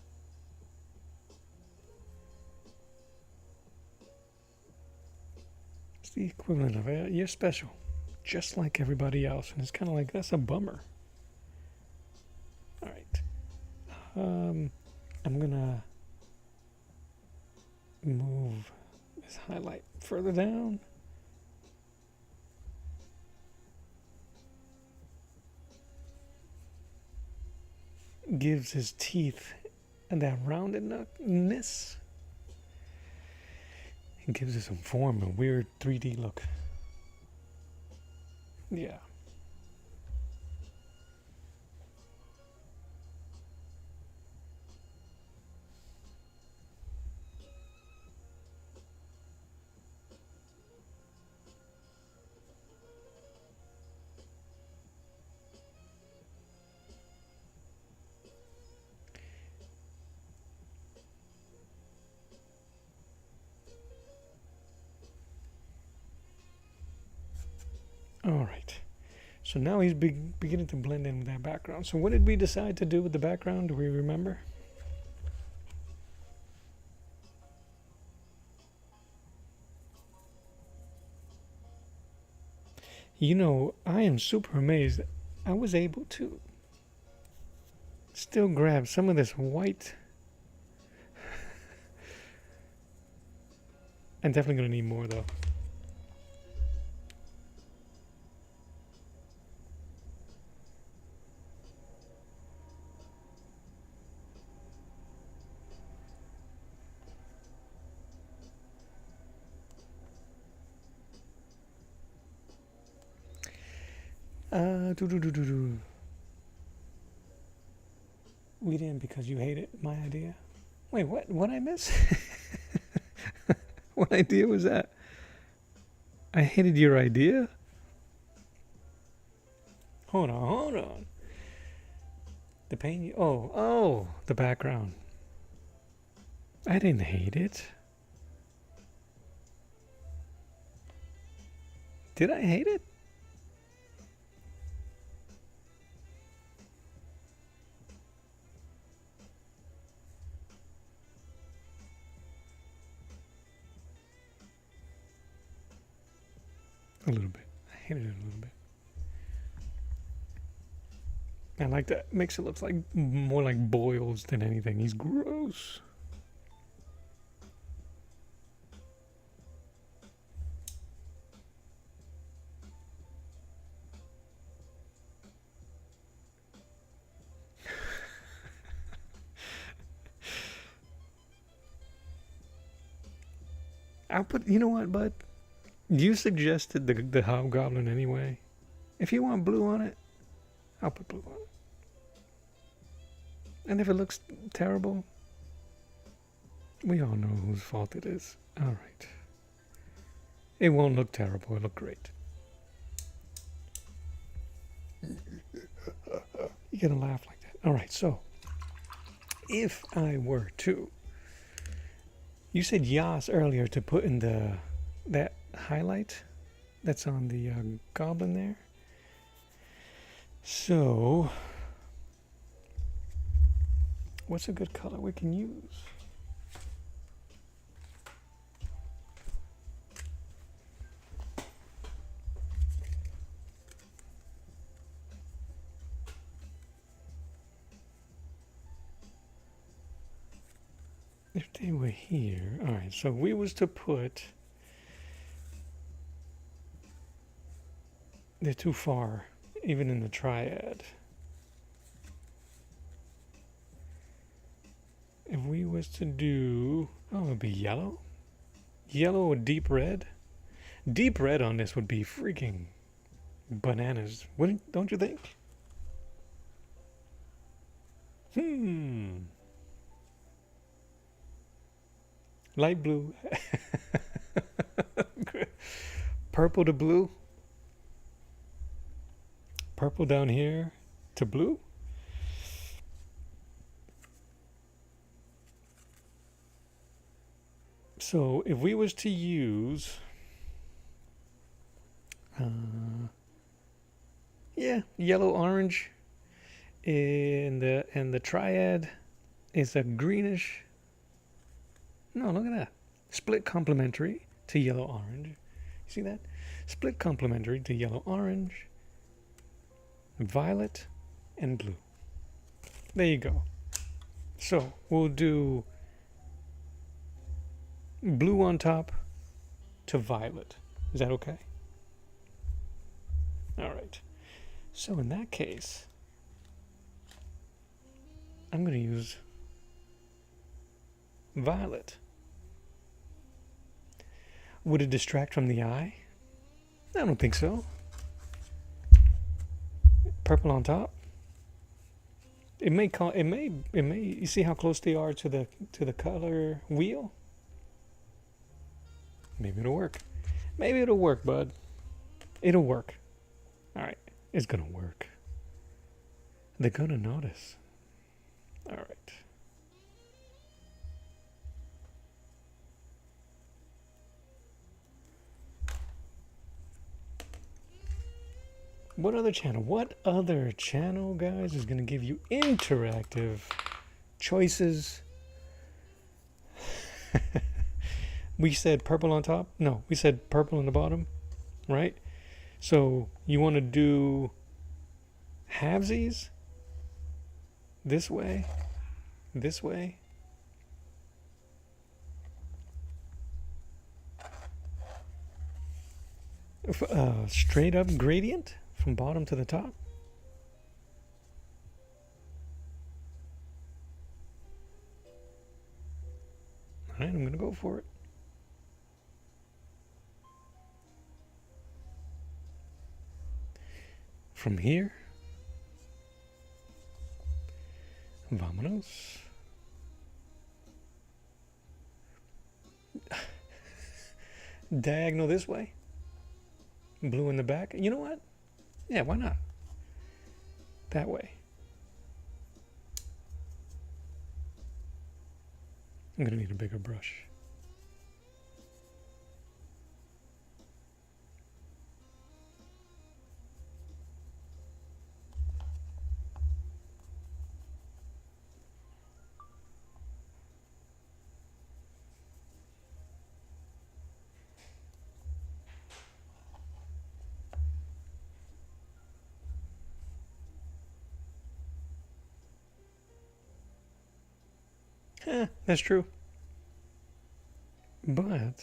It's the equivalent of you're special, just like everybody else, and it's kind of like that's a bummer. All right, I'm gonna move this highlight further down. Gives his teeth and that roundedness. It gives it some form, a weird 3D look. Yeah. So now he's beginning to blend in with that background. So what did we decide to do with the background? Do we remember? You know, I am super amazed. I was able to still grab some of this white. I'm definitely going to need more though. We didn't because you hate it. My idea. Wait, what? What I miss? What idea was that? I hated your idea? Hold on. The pain. Oh, the background. I didn't hate it. Did I hate it? A little bit. I hated it a little bit. I like that. Makes it look like more like boils than anything. He's gross. I'll put. You know what, bud? You suggested the hobgoblin anyway. If you want blue on it, I'll put blue on it. And if it looks terrible, we all know whose fault it is. All right. It won't look terrible. It'll look great. You're gonna laugh like that. All right. So, if I were to, you said yas earlier to put in that highlight that's on the goblin there. So, what's a good color we can use? If they were here, all right. So we was to put. They're too far, even in the triad. If we was to do, oh, it'd be yellow? Yellow or deep red? Deep red on this would be freaking bananas, don't you think? Light blue. Purple to blue. Purple down here to blue. So if we was to use, yellow orange, and the triad is a greenish. No, look at that. Split complementary to yellow orange. You see that? Split complementary to yellow orange, violet, and blue. There you go. So we'll do blue on top to violet. Is that okay? All right. So in that case, I'm going to use violet. Would it distract from the eye? I don't think so. Purple on top. It may you see how close they are to the color wheel? Maybe it'll work. Maybe it'll work, bud. It'll work. All right. It's going to work. They're going to notice. All right. What other channel? What other channel, guys, is going to give you interactive choices? We said purple on top? No, we said purple on the bottom, right? So you want to do halvesies? This way? This way? Straight up gradient from bottom to the top? Alright, I'm going to go for it. From here, vámonos. Diagonal this way. Blue in the back. You know what? Yeah, why not? That way. I'm going to need a bigger brush. That's true. But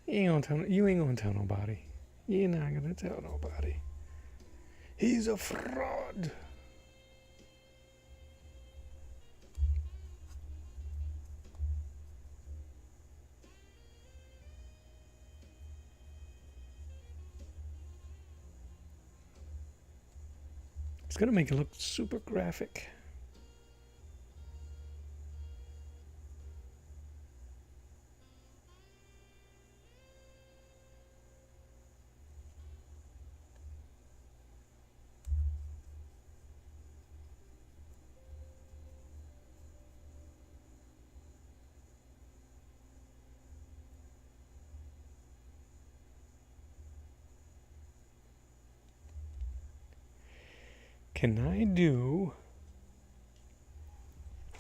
you ain't gonna tell nobody. You're not gonna tell nobody. He's a fraud. It's gonna make it look super graphic. Can I do...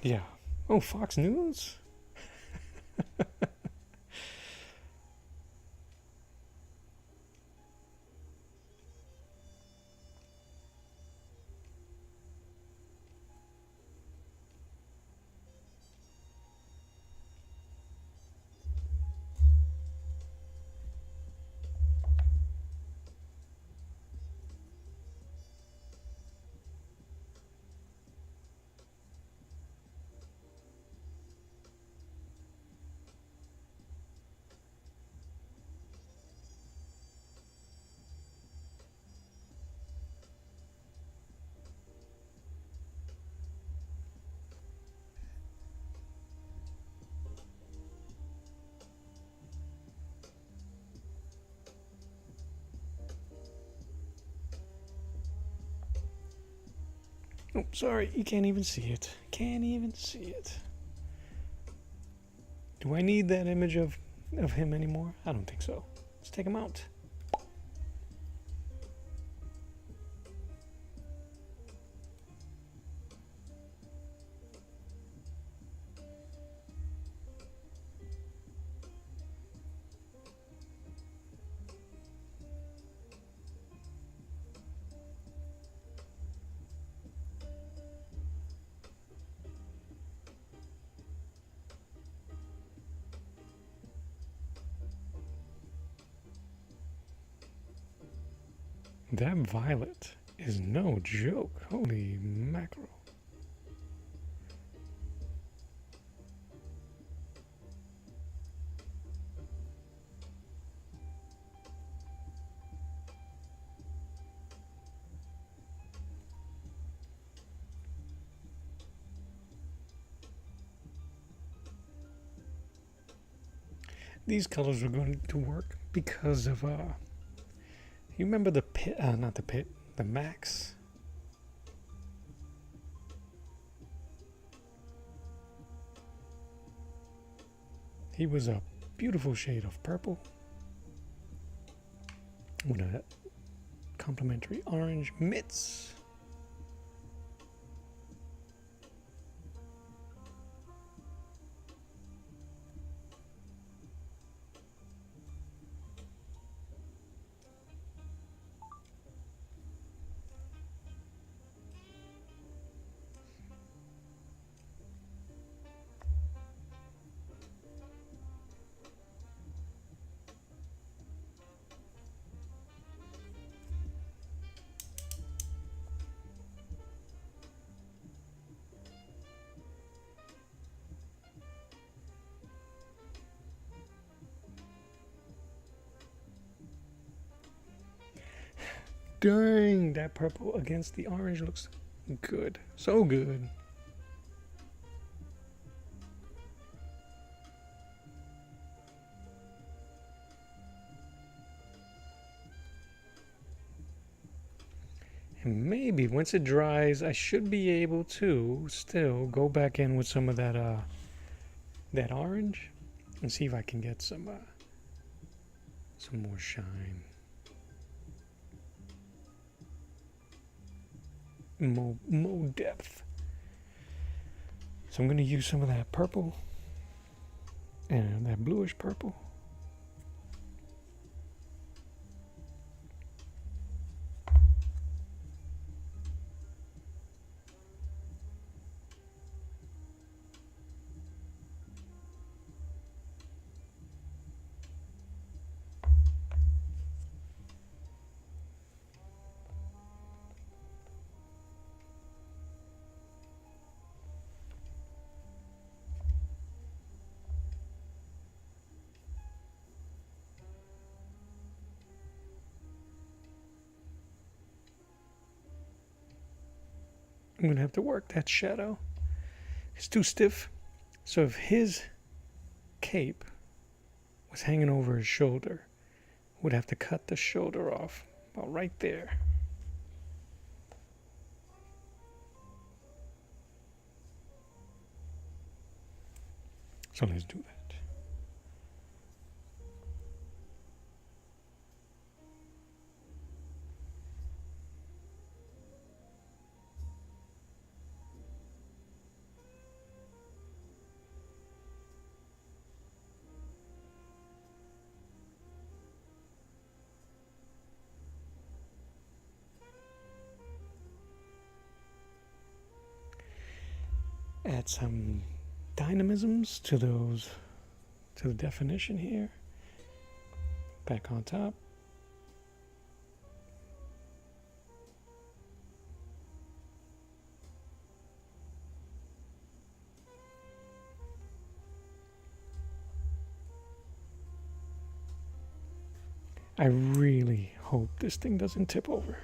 Yeah. Oh, Fox News? Oh, sorry, you can't even see it. Can't even see it. Do I need that image of him anymore? I don't think so. Let's take him out. That violet is no joke. Holy mackerel. These colors are going to work because of you remember the pit, not the pit, the Max? He was a beautiful shade of purple. with a complimentary orange mitts. Dang, that purple against the orange looks good. So good. And maybe once it dries, I should be able to still go back in with some of that orange and see if I can get some more shine. More depth. So I'm going to use some of that purple and that bluish purple. I'm going to have to work that shadow. It's too stiff. So if his cape was hanging over his shoulder, would have to cut the shoulder off about right there. So let's do that. Add some dynamisms to the definition here. Back on top. I really hope this thing doesn't tip over.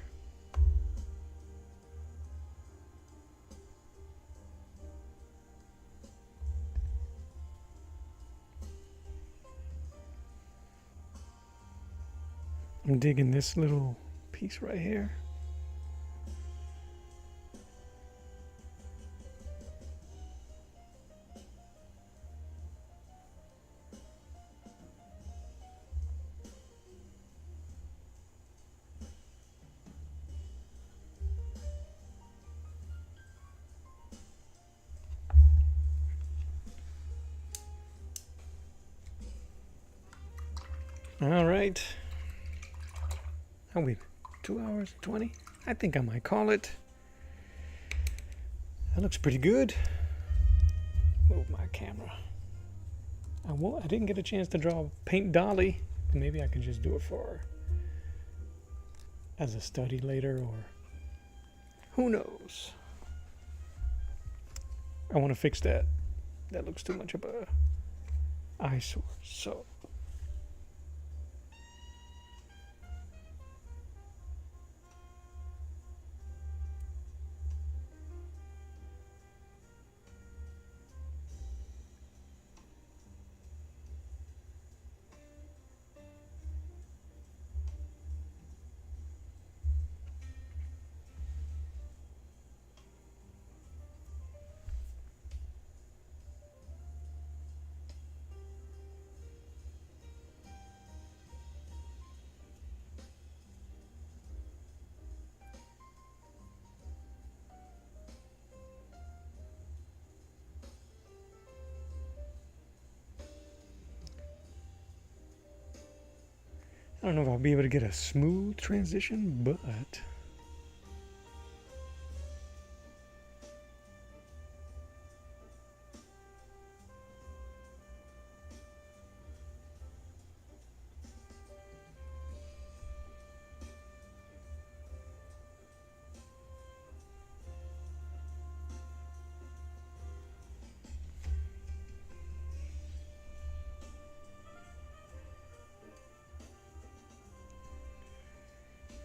I'm digging this little piece right here. All right. Are we 2 hours 20? I think I might call it. That looks pretty good. Move my camera. I didn't get a chance to draw Paint Dolly. Maybe I could just do it for her as a study later, or who knows. I want to fix that. That looks too much of a eyesore. So I don't know if I'll be able to get a smooth transition, but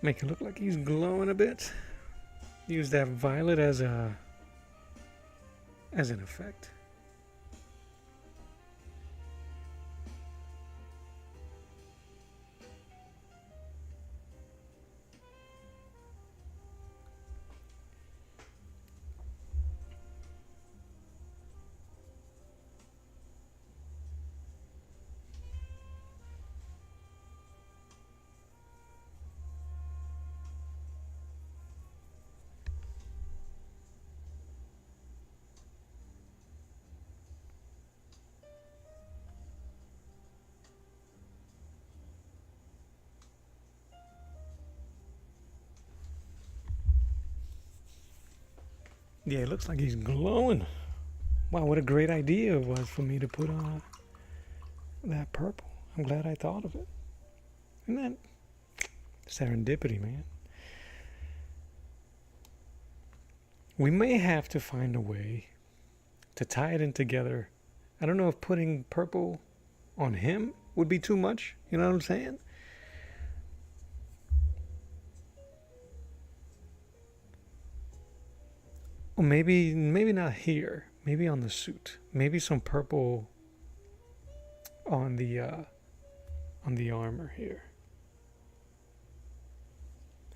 make it look like he's glowing a bit. Use that violet as an effect. Yeah, it looks like he's glowing. Wow, what a great idea it was for me to put on that purple. I'm glad I thought of it. Isn't that serendipity, man? We may have to find a way to tie it in together. I don't know if putting purple on him would be too much. You know what I'm saying? Or maybe not here. Maybe on the suit. Maybe some purple on the armor here.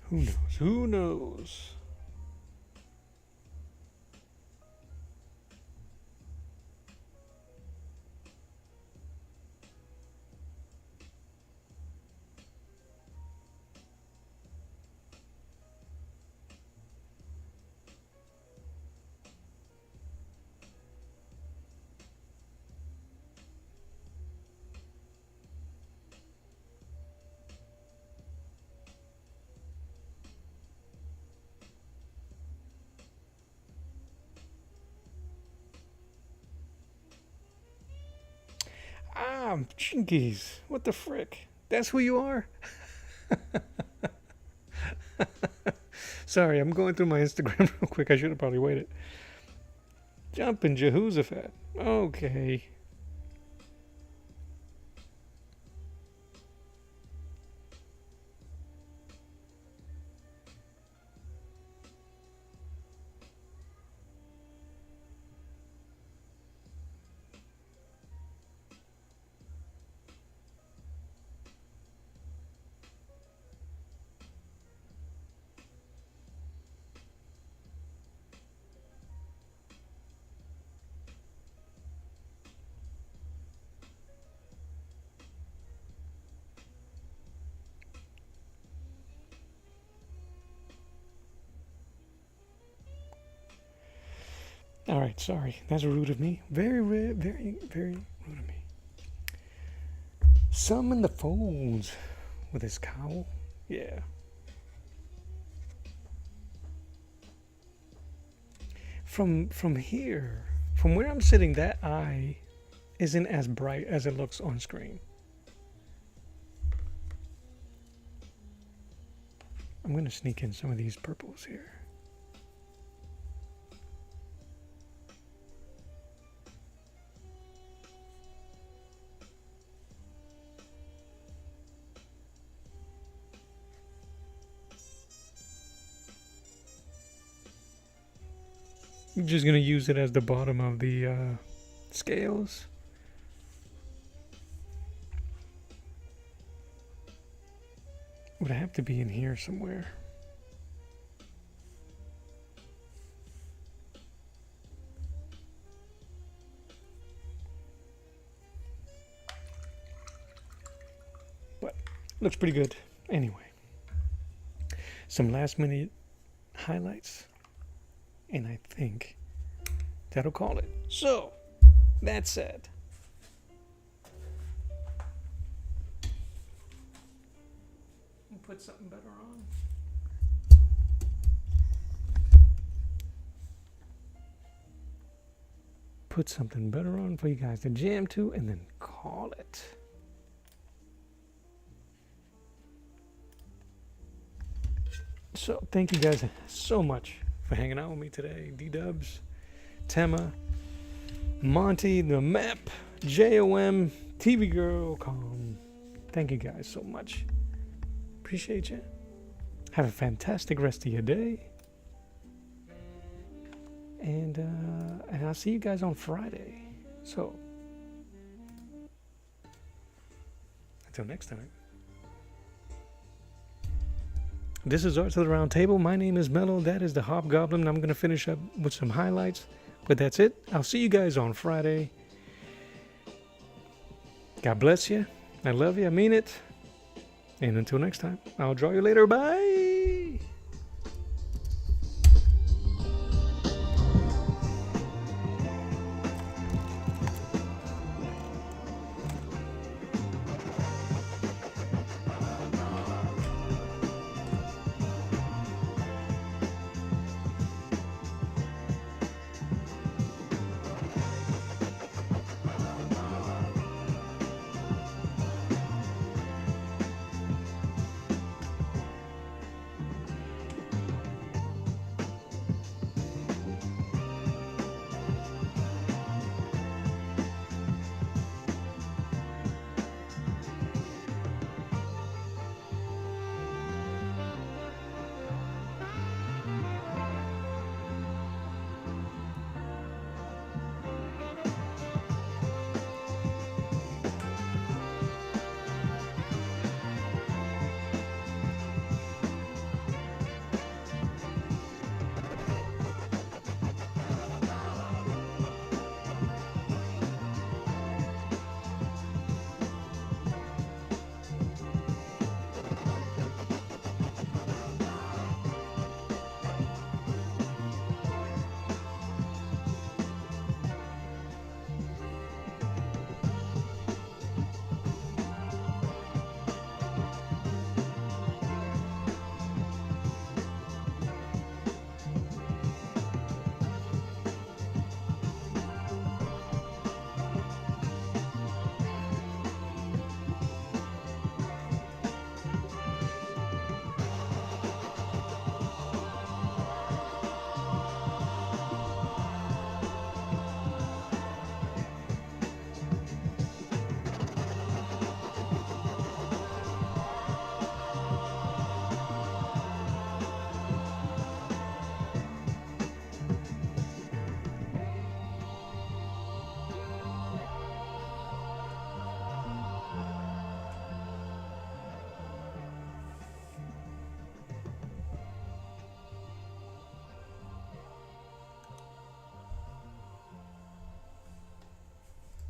Who knows? Who knows? Ah, jinkies. What the frick? That's who you are? Sorry, I'm going through my Instagram real quick. I should have probably waited. Jumping Jehoshaphat. Okay. All right, sorry. That's rude of me. Very, very, very rude of me. Summon the phones with his cowl. Yeah. From here, from where I'm sitting, that eye isn't as bright as it looks on screen. I'm going to sneak in some of these purples here. I'm just going to use it as the bottom of the scales. Would have to be in here somewhere. But looks pretty good anyway. Some last minute highlights, and I think that'll call it. So, that said, put something better on. Put something better on for you guys to jam to and then call it. So thank you guys so much for hanging out with me today. D-Dubs, Tema, Monty, the map, JOM, TV Girl, Calm. Thank you guys so much. Appreciate you. Have a fantastic rest of your day. And I'll see you guys on Friday. So, until next time. This is Arts of the Round Table. My name is Mello. That is the Hobgoblin. I'm going to finish up with some highlights. But that's it. I'll see you guys on Friday. God bless you. I love you. I mean it. And until next time, I'll draw you later. Bye.